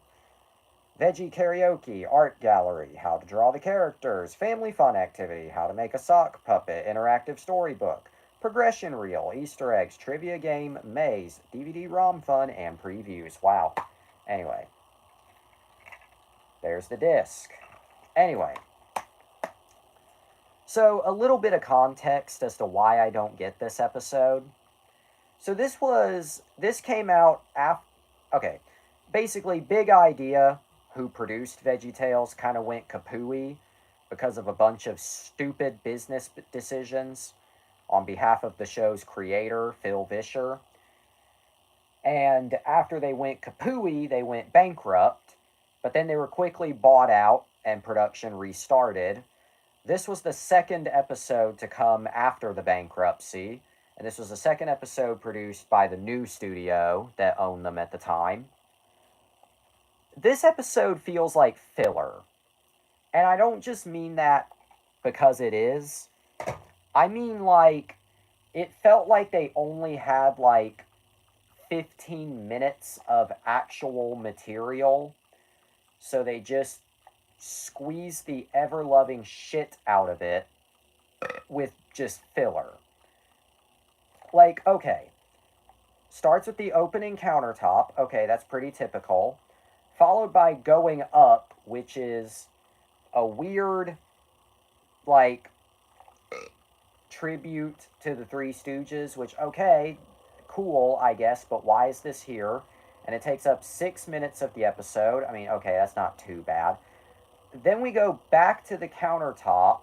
veggie karaoke, art gallery, how to draw the characters, family fun activity, how to make a sock puppet, interactive storybook, progression reel, Easter eggs, trivia game, maze, DVD ROM fun, and previews. Wow. Anyway, there's the disc. Anyway, so a little bit of context as to why I don't get this episode. So this came out after, okay, basically big idea, who produced VeggieTales kind of went kapooey because of a bunch of stupid business decisions on behalf of the show's creator, Phil Vischer. And after they went kapooey, they went bankrupt, but then they were quickly bought out and production restarted. This was the second episode to come after the bankruptcy, and this was the second episode produced by the new studio that owned them at the time. This episode feels like filler. And I don't just mean that because it is. I mean, like, it felt like they only had, like, 15 minutes of actual material. So they just squeezed the ever-loving shit out of it with just filler. Like, okay. Starts with the opening countertop. Okay, that's pretty typical. Followed by Going Up, which is a weird, like, tribute to the Three Stooges, which, okay, cool, I guess, but why is this here? And it takes up 6 minutes of the episode. I mean, okay, that's not too bad. Then we go back to the countertop.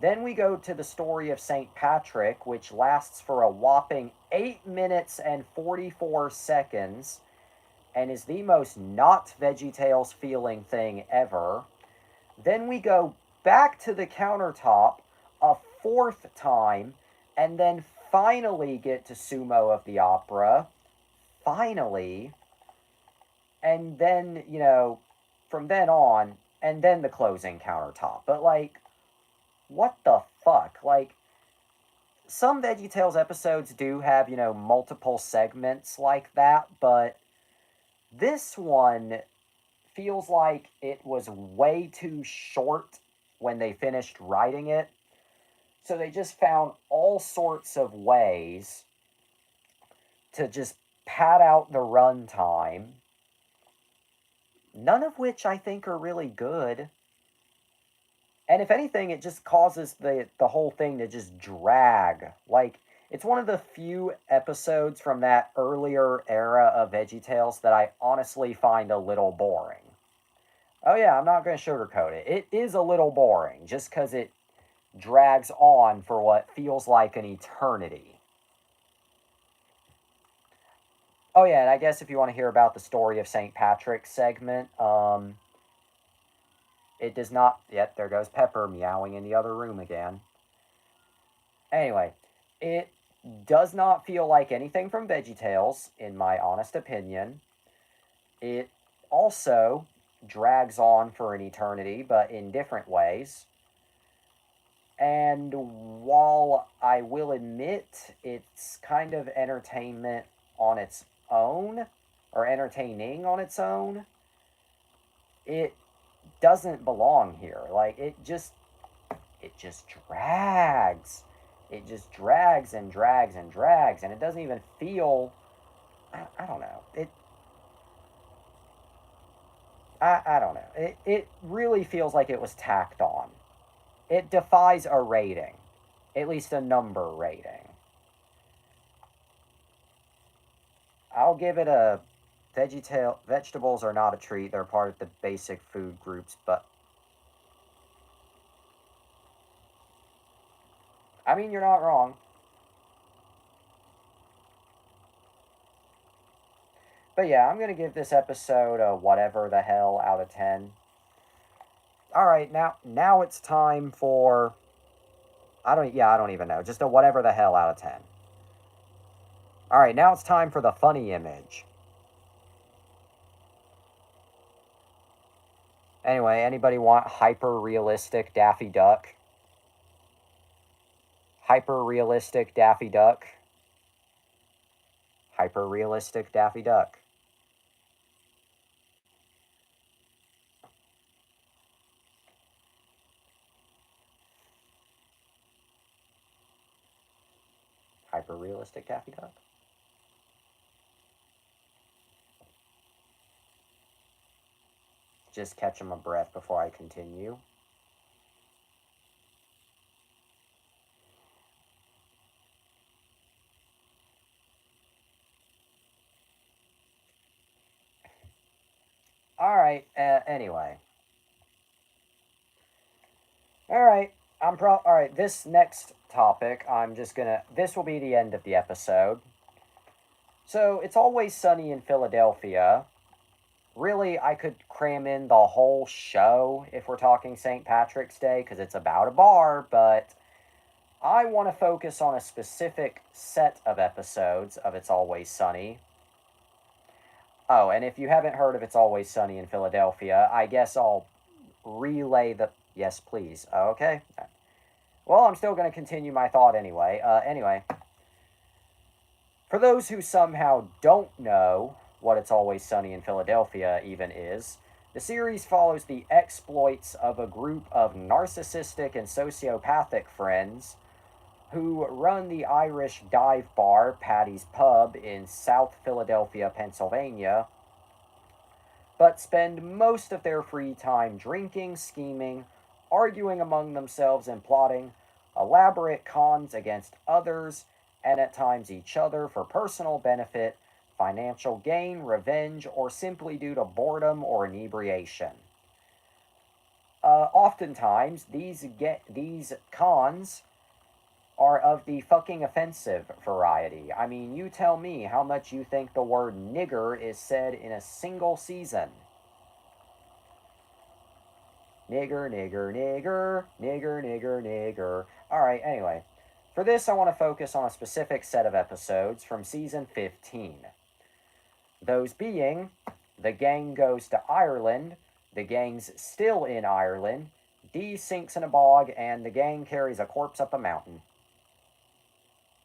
Then we go to the story of St. Patrick, which lasts for a whopping 8 minutes and 44 seconds and is the most not VeggieTales feeling thing ever. Then we go back to the countertop a fourth time, and then finally get to Sumo of the Opera. Finally. And then, you know, from then on, and then the closing countertop. But, like, what the fuck? Like, some VeggieTales episodes do have, you know, multiple segments like that, but this one feels like it was way too short when they finished writing it. So they just found all sorts of ways to just pad out the runtime, none of which I think are really good. And if anything, it just causes the whole thing to just drag. Like, it's one of the few episodes from that earlier era of VeggieTales that I honestly find a little boring. Oh yeah, I'm not going to sugarcoat it. It is a little boring, just because it drags on for what feels like an eternity. Oh yeah, and I guess if you want to hear about the story of St. Patrick's segment, it does not... Yep, there goes Pepper meowing in the other room again. Anyway, it does not feel like anything from VeggieTales, in my honest opinion. It also drags on for an eternity, but in different ways. And while I will admit it's kind of entertainment on its own, or entertaining on its own, it doesn't belong here. Like, it just drags. It just drags and drags and drags, and it doesn't even feel... I don't know. I don't know. It really feels like it was tacked on. It defies a rating. At least a number rating. I'll give it a... Vegetables are not a treat. They're part of the basic food groups, but... I mean, you're not wrong. But yeah, I'm going to give this episode a whatever the hell out of 10. Alright, now it's time for... I don't even know. Just a whatever the hell out of 10. Alright, now it's time for the funny image. Anyway, anybody want hyper-realistic Daffy Duck? Hyper-realistic Daffy Duck? Hyper-realistic Daffy Duck. Hyper-realistic Daffy Duck? Just catching my breath before I continue. Alright. Alright, anyway. Alright, alright, this next topic, this will be the end of the episode. So, It's Always Sunny in Philadelphia. Really, I could cram in the whole show if we're talking St. Patrick's Day, because it's about a bar, but I want to focus on a specific set of episodes of It's Always Sunny. Oh, and if you haven't heard of It's Always Sunny in Philadelphia, I guess I'll relay the... Yes, please. Okay. Well, I'm still going to continue my thought anyway. Anyway, for those who somehow don't know what It's Always Sunny in Philadelphia even is, the series follows the exploits of a group of narcissistic and sociopathic friends who run the Irish dive bar Patty's Pub in South Philadelphia, Pennsylvania, but spend most of their free time drinking, scheming, arguing among themselves, and plotting elaborate cons against others and at times each other for personal benefit, financial gain, revenge, or simply due to boredom or inebriation. Oftentimes, these cons are of the fucking offensive variety. I mean, you tell me how much you think the word nigger is said in a single season. Nigger, nigger, nigger, nigger, nigger, nigger. Alright, anyway. For this, I want to focus on a specific set of episodes from season 15. Those being, the gang goes to Ireland, the gang's still in Ireland, Dee sinks in a bog, and the gang carries a corpse up a mountain.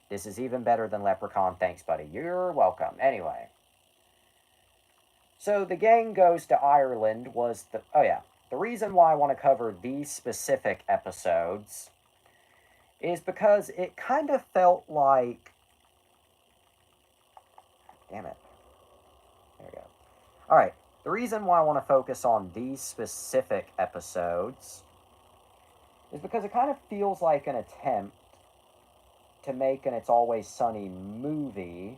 This is even better than Leprechaun, thanks buddy. You're welcome. Anyway. So the gang goes to Ireland was the... Oh yeah. The reason why I want to cover these specific episodes is because it kind of felt like... Damn it. There we go. Alright. The reason why I want to focus on these specific episodes is because it kind of feels like an attempt to make an It's Always Sunny movie,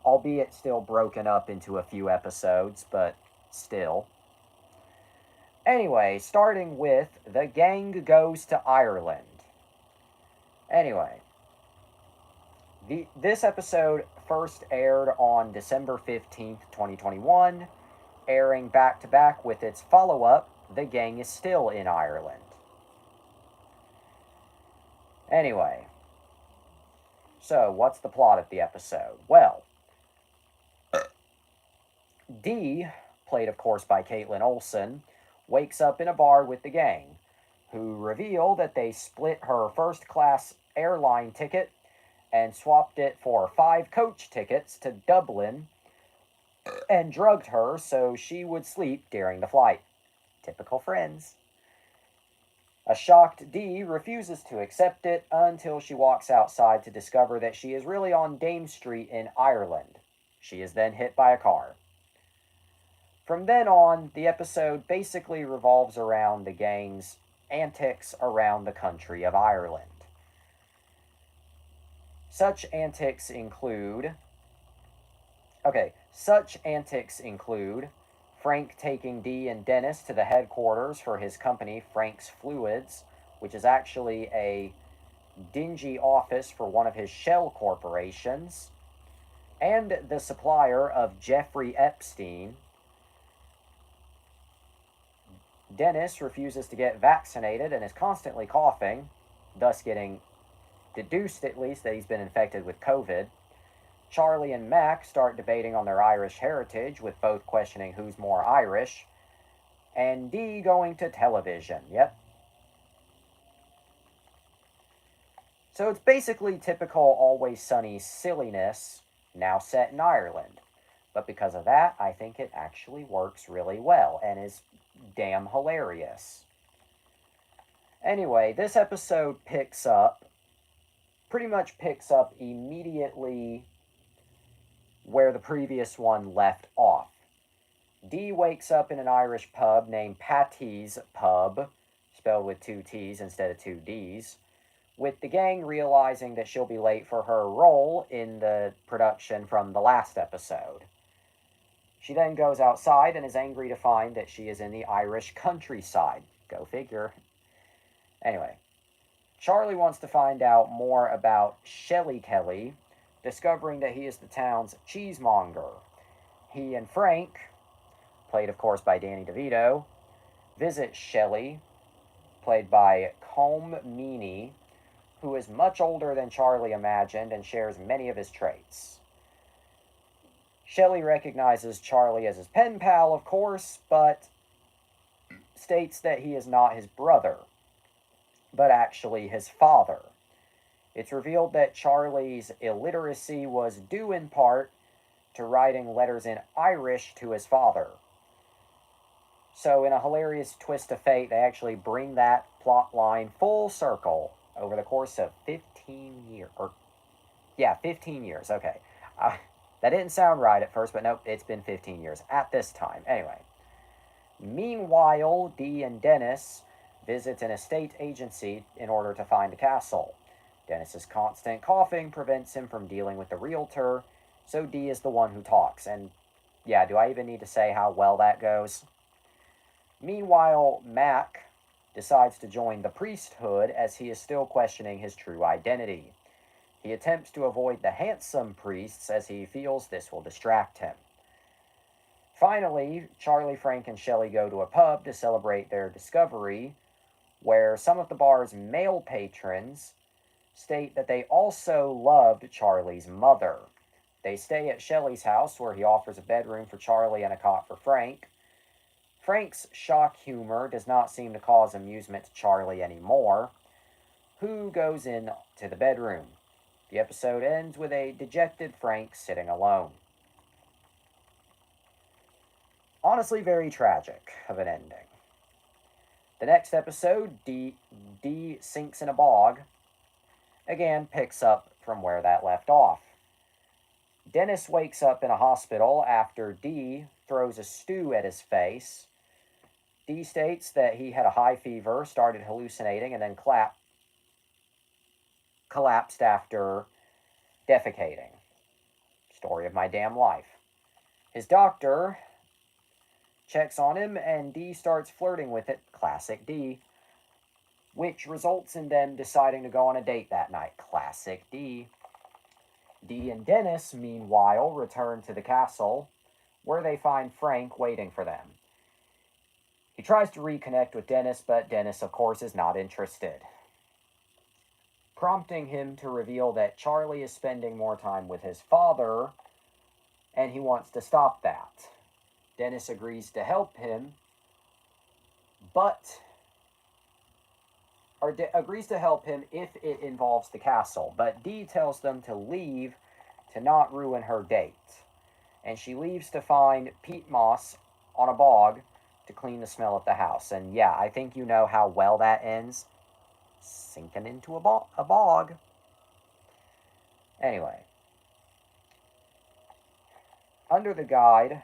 albeit still broken up into a few episodes, but still. Anyway, starting with The Gang Goes to Ireland. Anyway, this episode first aired on December 15th, 2021, airing back-to-back with its follow-up, The Gang is Still in Ireland. Anyway, so what's the plot of the episode? Well, Dee, played of course by Caitlin Olsen, wakes up in a bar with the gang, who reveal that they split her first-class airline ticket and swapped it for 5 coach tickets to Dublin and drugged her so she would sleep during the flight. Typical friends. A shocked Dee refuses to accept it until she walks outside to discover that she is really on Dame Street in Ireland. She is then hit by a car. From then on, the episode basically revolves around the gang's antics around the country of Ireland. Such antics include Frank taking Dee and Dennis to the headquarters for his company, Frank's Fluids, which is actually a dingy office for one of his shell corporations, and the supplier of Jeffrey Epstein. Dennis refuses to get vaccinated and is constantly coughing, thus getting deduced at least that he's been infected with COVID. Charlie and Mac start debating on their Irish heritage, with both questioning who's more Irish. And Dee going to television, yep. So it's basically typical Always Sunny silliness, now set in Ireland. But because of that, I think it actually works really well, and is damn hilarious. Anyway, this episode pretty much picks up immediately where the previous one left off. Dee wakes up in an Irish pub named Patty's Pub, spelled with 2 T's instead of 2 D's, with the gang realizing that she'll be late for her role in the production from the last episode. She then goes outside and is angry to find that she is in the Irish countryside. Go figure. Anyway, Charlie wants to find out more about Shelley Kelly, discovering that he is the town's cheesemonger. He and Frank, played of course by Danny DeVito, visit Shelley, played by Colm Meaney, who is much older than Charlie imagined and shares many of his traits. Shelley recognizes Charlie as his pen pal, of course, but states that he is not his brother, but actually his father. It's revealed that Charlie's illiteracy was due in part to writing letters in Irish to his father. So, in a hilarious twist of fate, they actually bring that plot line full circle over the course of 15 years. 15 years, okay. That didn't sound right at first, but nope, it's been 15 years at this time. Anyway. Meanwhile, Dee and Dennis visit an estate agency in order to find a castle. Dennis's constant coughing prevents him from dealing with the realtor, so Dee is the one who talks. And yeah, do I even need to say how well that goes? Meanwhile, Mac decides to join the priesthood as he is still questioning his true identity. He attempts to avoid the handsome priests as he feels this will distract him. Finally, Charlie, Frank, and Shelley go to a pub to celebrate their discovery, where some of the bar's male patrons state that they also loved Charlie's mother. They stay at Shelley's house, where he offers a bedroom for Charlie and a cot for Frank. Frank's shock humor does not seem to cause amusement to Charlie anymore, who goes in to the bedroom. The episode ends with a dejected Frank sitting alone. Honestly, very tragic of an ending. The next episode, Dee sinks in a bog, again picks up from where that left off. Dennis wakes up in a hospital after Dee throws a stew at his face. Dee states that he had a high fever, started hallucinating, and then collapsed after defecating. Story of my damn life. His doctor checks on him, and Dee starts flirting with it. Classic Dee. Which results in them deciding to go on a date that night. Classic Dee. Dee and Dennis, meanwhile, return to the castle, where they find Frank waiting for them. He tries to reconnect with Dennis, but Dennis, of course, is not interested, prompting him to reveal that Charlie is spending more time with his father, and he wants to stop that. Dennis agrees to help him, agrees to help him if it involves the castle, but Dee tells them to leave to not ruin her date. And she leaves to find peat moss on a bog to clean the smell of the house. And yeah, I think you know how well that ends. Sinking into a bog. Anyway. Under the guide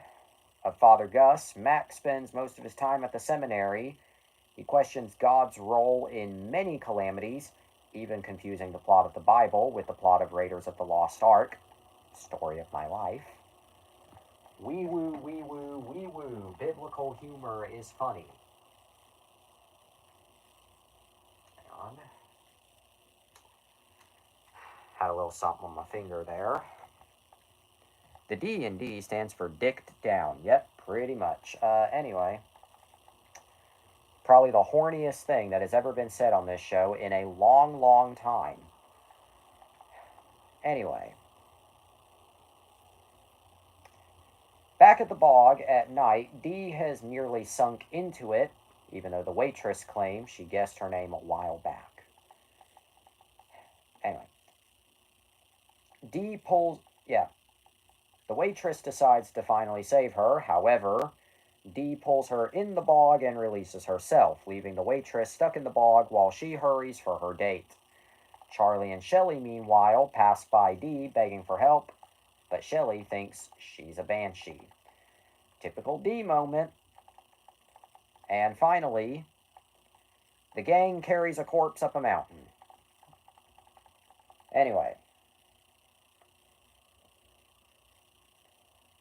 of Father Gus, Mac spends most of his time at the seminary. He questions God's role in many calamities, even confusing the plot of the Bible with the plot of Raiders of the Lost Ark. Story of my life. Wee woo, wee woo, wee woo. Biblical humor is funny. Hang on. Had a little something on my finger there. The D in D stands for dicked down. Yep, pretty much. Anyway. Probably the horniest thing that has ever been said on this show in a long, long time. Anyway. Back at the bog at night, Dee has nearly sunk into it, even though the waitress claims she guessed her name a while back. Anyway. Dee pulls... Yeah. The waitress decides to finally save her. However, Dee pulls her in the bog and releases herself, leaving the waitress stuck in the bog while she hurries for her date. Charlie and Shelley, meanwhile, pass by Dee begging for help, but Shelley thinks she's a banshee. Typical Dee moment. And finally, the gang carries a corpse up a mountain. Anyway.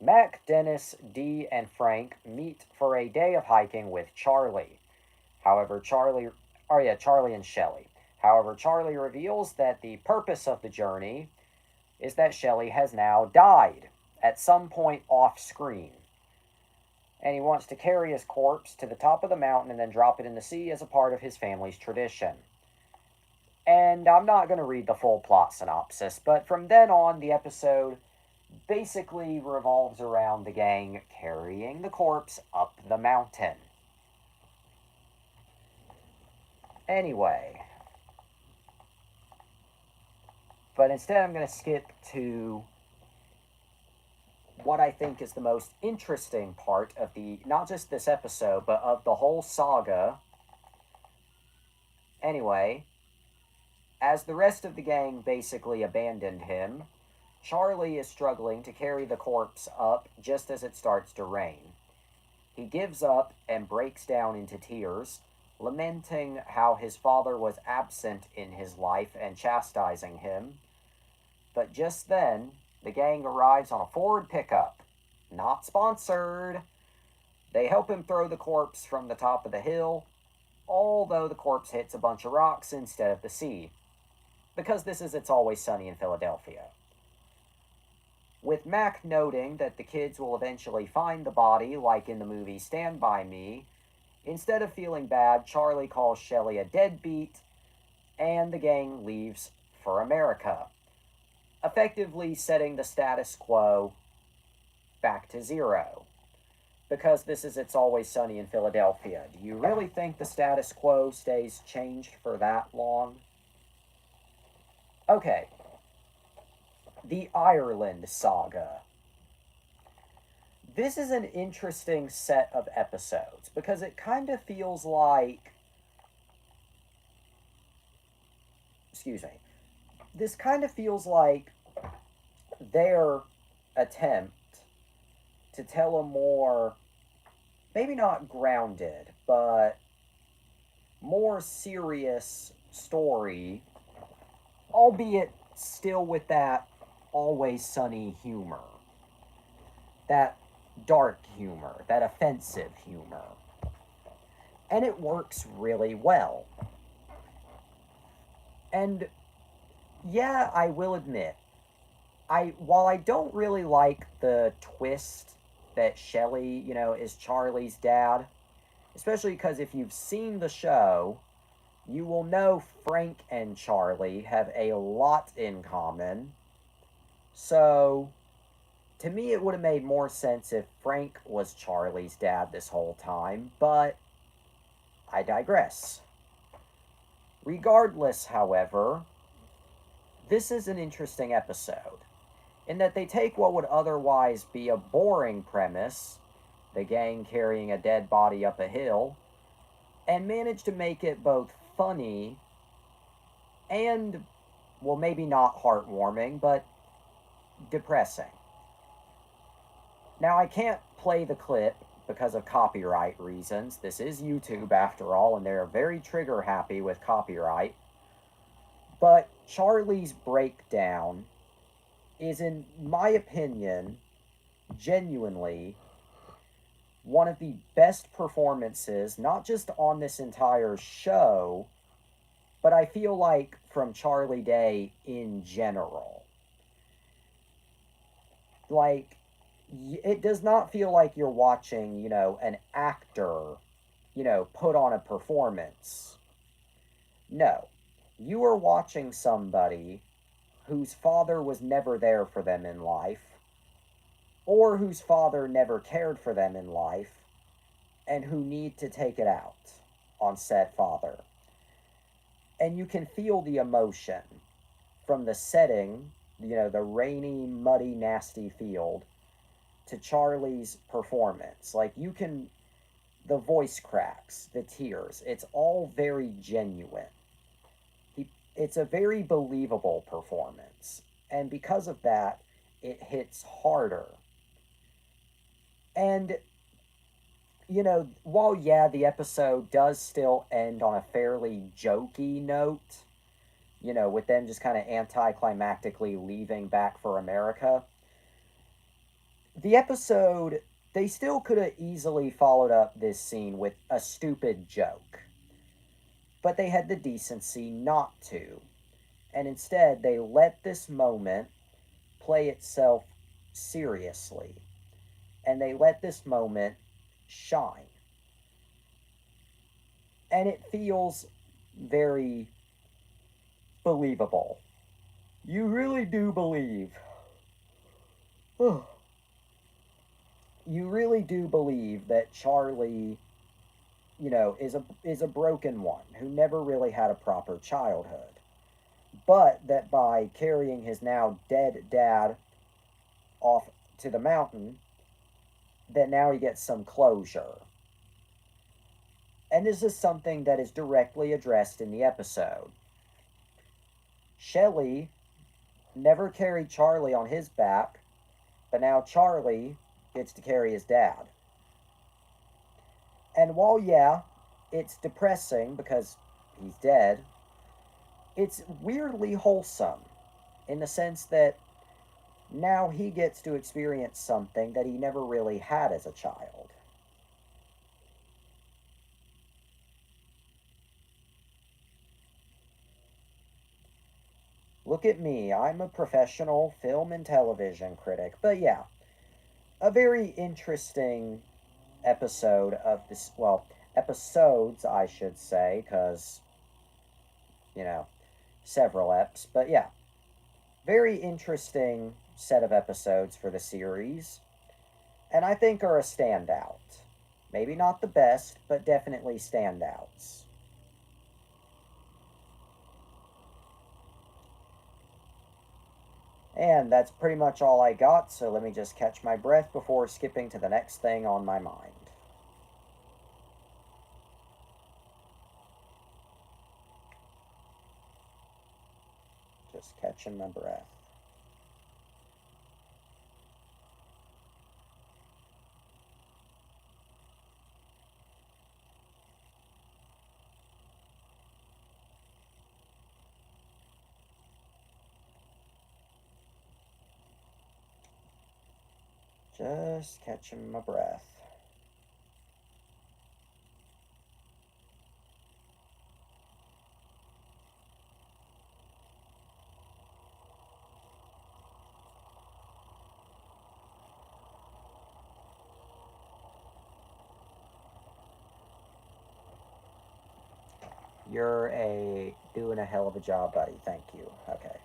Mac, Dennis, Dee, and Frank meet for a day of hiking with Charlie. However, Charlie and Shelley. However, Charlie reveals that the purpose of the journey is that Shelley has now died at some point off screen. And he wants to carry his corpse to the top of the mountain and then drop it in the sea as a part of his family's tradition. And I'm not going to read the full plot synopsis, but from then on, the episode basically revolves around the gang carrying the corpse up the mountain. Anyway, but instead I'm going to skip to what I think is the most interesting part of not just this episode, but of the whole saga. Anyway, as the rest of the gang basically abandoned him, Charlie is struggling to carry the corpse up just as it starts to rain. He gives up and breaks down into tears, lamenting how his father was absent in his life and chastising him. But just then, the gang arrives on a Ford pickup. Not sponsored. They help him throw the corpse from the top of the hill, although the corpse hits a bunch of rocks instead of the sea. Because this is It's Always Sunny in Philadelphia. With Mac noting that the kids will eventually find the body, like in the movie Stand By Me, instead of feeling bad, Charlie calls Shelley a deadbeat, and the gang leaves for America, effectively setting the status quo back to zero. Because this is It's Always Sunny in Philadelphia. Do you really think the status quo stays changed for that long? Okay. The Ireland Saga. This is an interesting set of episodes because it kind of feels like... Excuse me. This kind of feels like their attempt to tell a more, maybe not grounded, but more serious story, albeit still with that Always Sunny humor, that dark humor, that offensive humor. And it works really well. And yeah, I will admit, while I don't really like the twist that Shelley, is Charlie's dad, especially because if you've seen the show, you will know Frank and Charlie have a lot in common. So, to me, it would have made more sense if Frank was Charlie's dad this whole time, but I digress. Regardless, however, this is an interesting episode, in that they take what would otherwise be a boring premise, the gang carrying a dead body up a hill, and manage to make it both funny and, well, maybe not heartwarming, but depressing. Now, I can't play the clip because of copyright reasons. This is YouTube, after all, and they're very trigger happy with copyright. But Charlie's breakdown is, in my opinion, genuinely one of the best performances, not just on this entire show, but I feel like from Charlie Day in general. Like, it does not feel like you're watching, an actor, put on a performance. No. You are watching somebody whose father was never there for them in life, or whose father never cared for them in life, and who need to take it out on said father. And you can feel the emotion from the setting, the rainy, muddy, nasty field, to Charlie's performance. Like, the voice cracks, the tears, it's all very genuine. It's a very believable performance. And because of that, it hits harder. And, while, the episode does still end on a fairly jokey note, with them just kind of anticlimactically leaving back for America, The episode, they still could have easily followed up this scene with a stupid joke, but they had the decency not to. And instead, they let this moment play itself seriously. And they let this moment shine. And it feels very believable. You really do believe. You really do believe that Charlie, is a broken one who never really had a proper childhood. But that by carrying his now dead dad off to the mountain, that now he gets some closure. And this is something that is directly addressed in the episode. Shelley never carried Charlie on his back, but now Charlie gets to carry his dad. And while, yeah, it's depressing because he's dead, it's weirdly wholesome in the sense that now he gets to experience something that he never really had as a child. Look at me, I'm a professional film and television critic. But yeah, a very interesting episode of this, well, episodes, I should say, because, you know, several eps. But yeah, very interesting set of episodes for the series, and I think are a standout. Maybe not the best, but definitely standouts. And that's pretty much all I got, so let me just catch my breath before skipping to the next thing on my mind. Just catching my breath. Just catching my breath. You're doing a hell of a job, buddy. Thank you. Okay.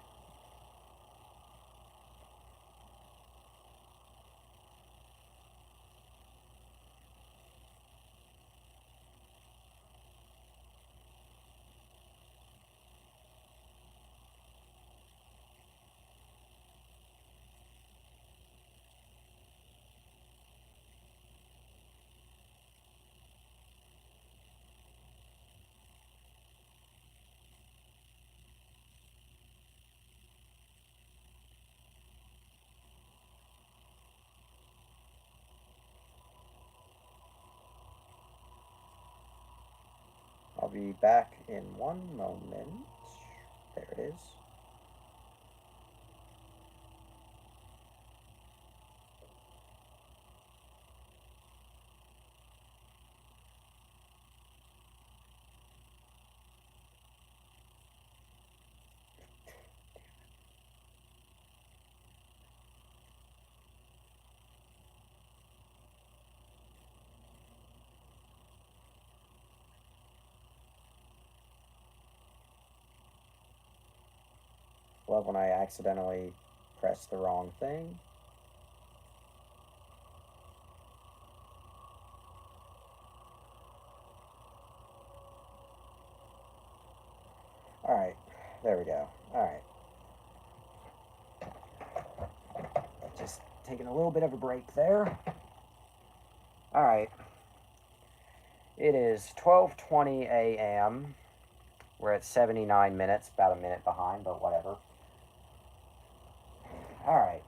I'll be back in one moment. There it is. Love when I accidentally press the wrong thing. Alright, there we go. Alright. Just taking a little bit of a break there. Alright. It is 12:20 a.m. We're at 79 minutes, about a minute behind, but whatever. Alright.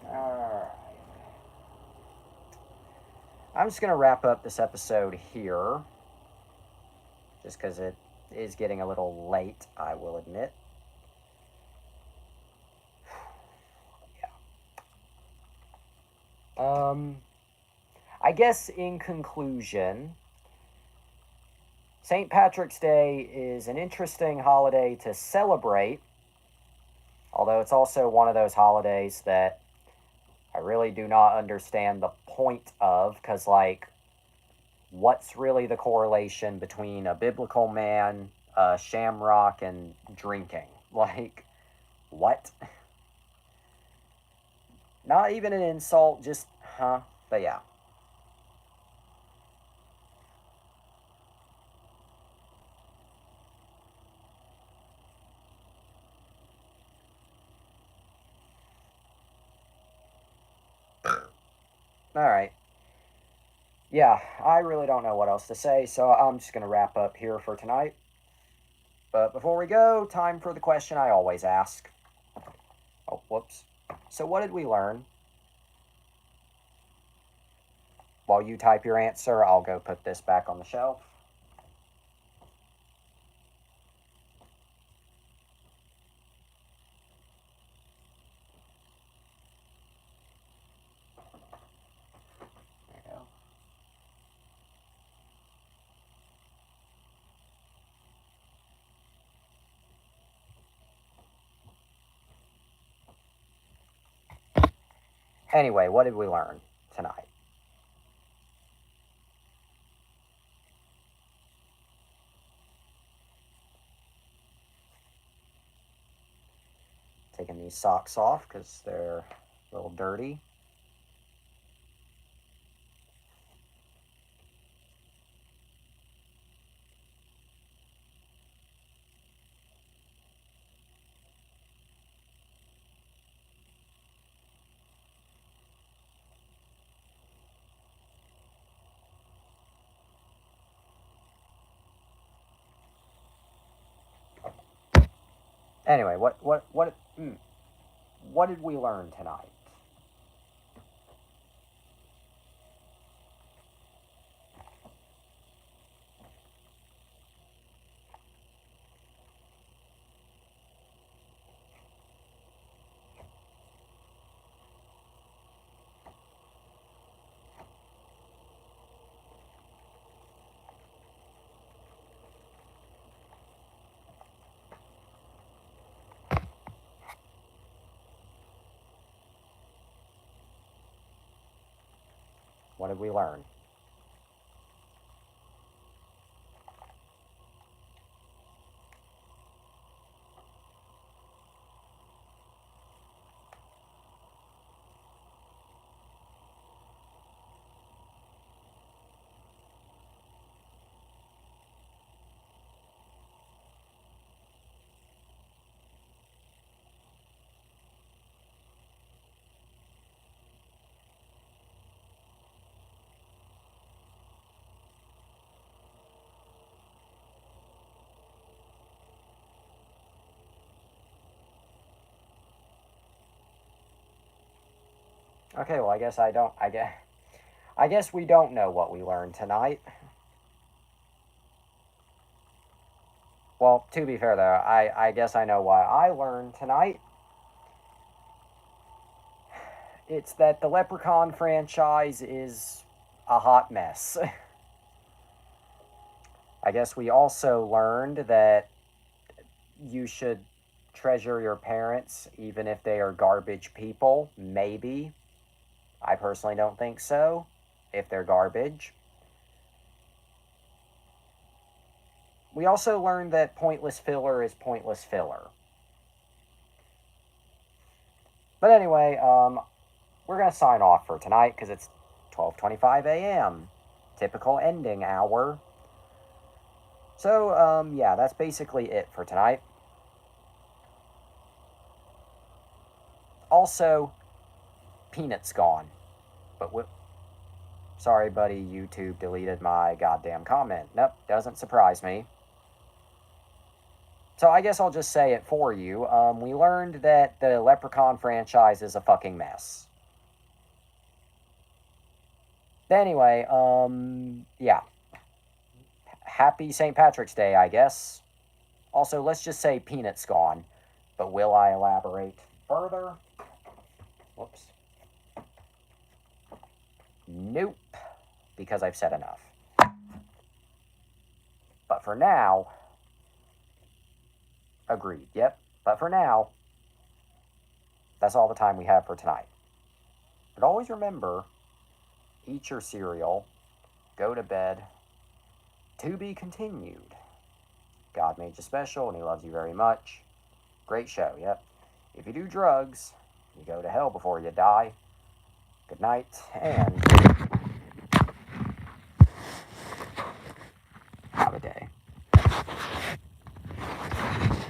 Alright. I'm just going to wrap up this episode here. Just because it is getting a little late, I will admit. I guess in conclusion, St. Patrick's Day is an interesting holiday to celebrate, although it's also one of those holidays that I really do not understand the point of, because, like, what's really the correlation between a biblical man, a shamrock, and drinking? Like, what? Not even an insult, just, huh? But yeah. Alright. Yeah, I really don't know what else to say, so I'm just going to wrap up here for tonight. But before we go, time for the question I always ask. Oh, whoops. So, what did we learn? While you type your answer, I'll go put this back on the shelf. There you go. Anyway, what did we learn tonight? Taking these socks off because they're a little dirty. Anyway, what did we learn tonight? What did we learn? Okay, well, I guess I don't. I guess we don't know what we learned tonight. Well, to be fair, though, I guess I know why I learned tonight. It's that the Leprechaun franchise is a hot mess. I guess we also learned that you should treasure your parents even if they are garbage people. Maybe. I personally don't think so, if they're garbage. We also learned that pointless filler is pointless filler. But anyway, we're going to sign off for tonight because it's 12:25 a.m. Typical ending hour. So, yeah, that's basically it for tonight. Also, Peanut's gone. But sorry, buddy, YouTube deleted my goddamn comment. Nope, doesn't surprise me. So I guess I'll just say it for you. We learned that the Leprechaun franchise is a fucking mess. Anyway, yeah. Happy St. Patrick's Day, I guess. Also, let's just say Peanut's gone. But will I elaborate further? Whoops. Nope, because I've said enough. But for now, agreed, yep. But for now, that's all the time we have for tonight. But always remember, eat your cereal, go to bed, to be continued. God made you special and he loves you very much. Great show, yep. If you do drugs, you go to hell before you die. Good night, and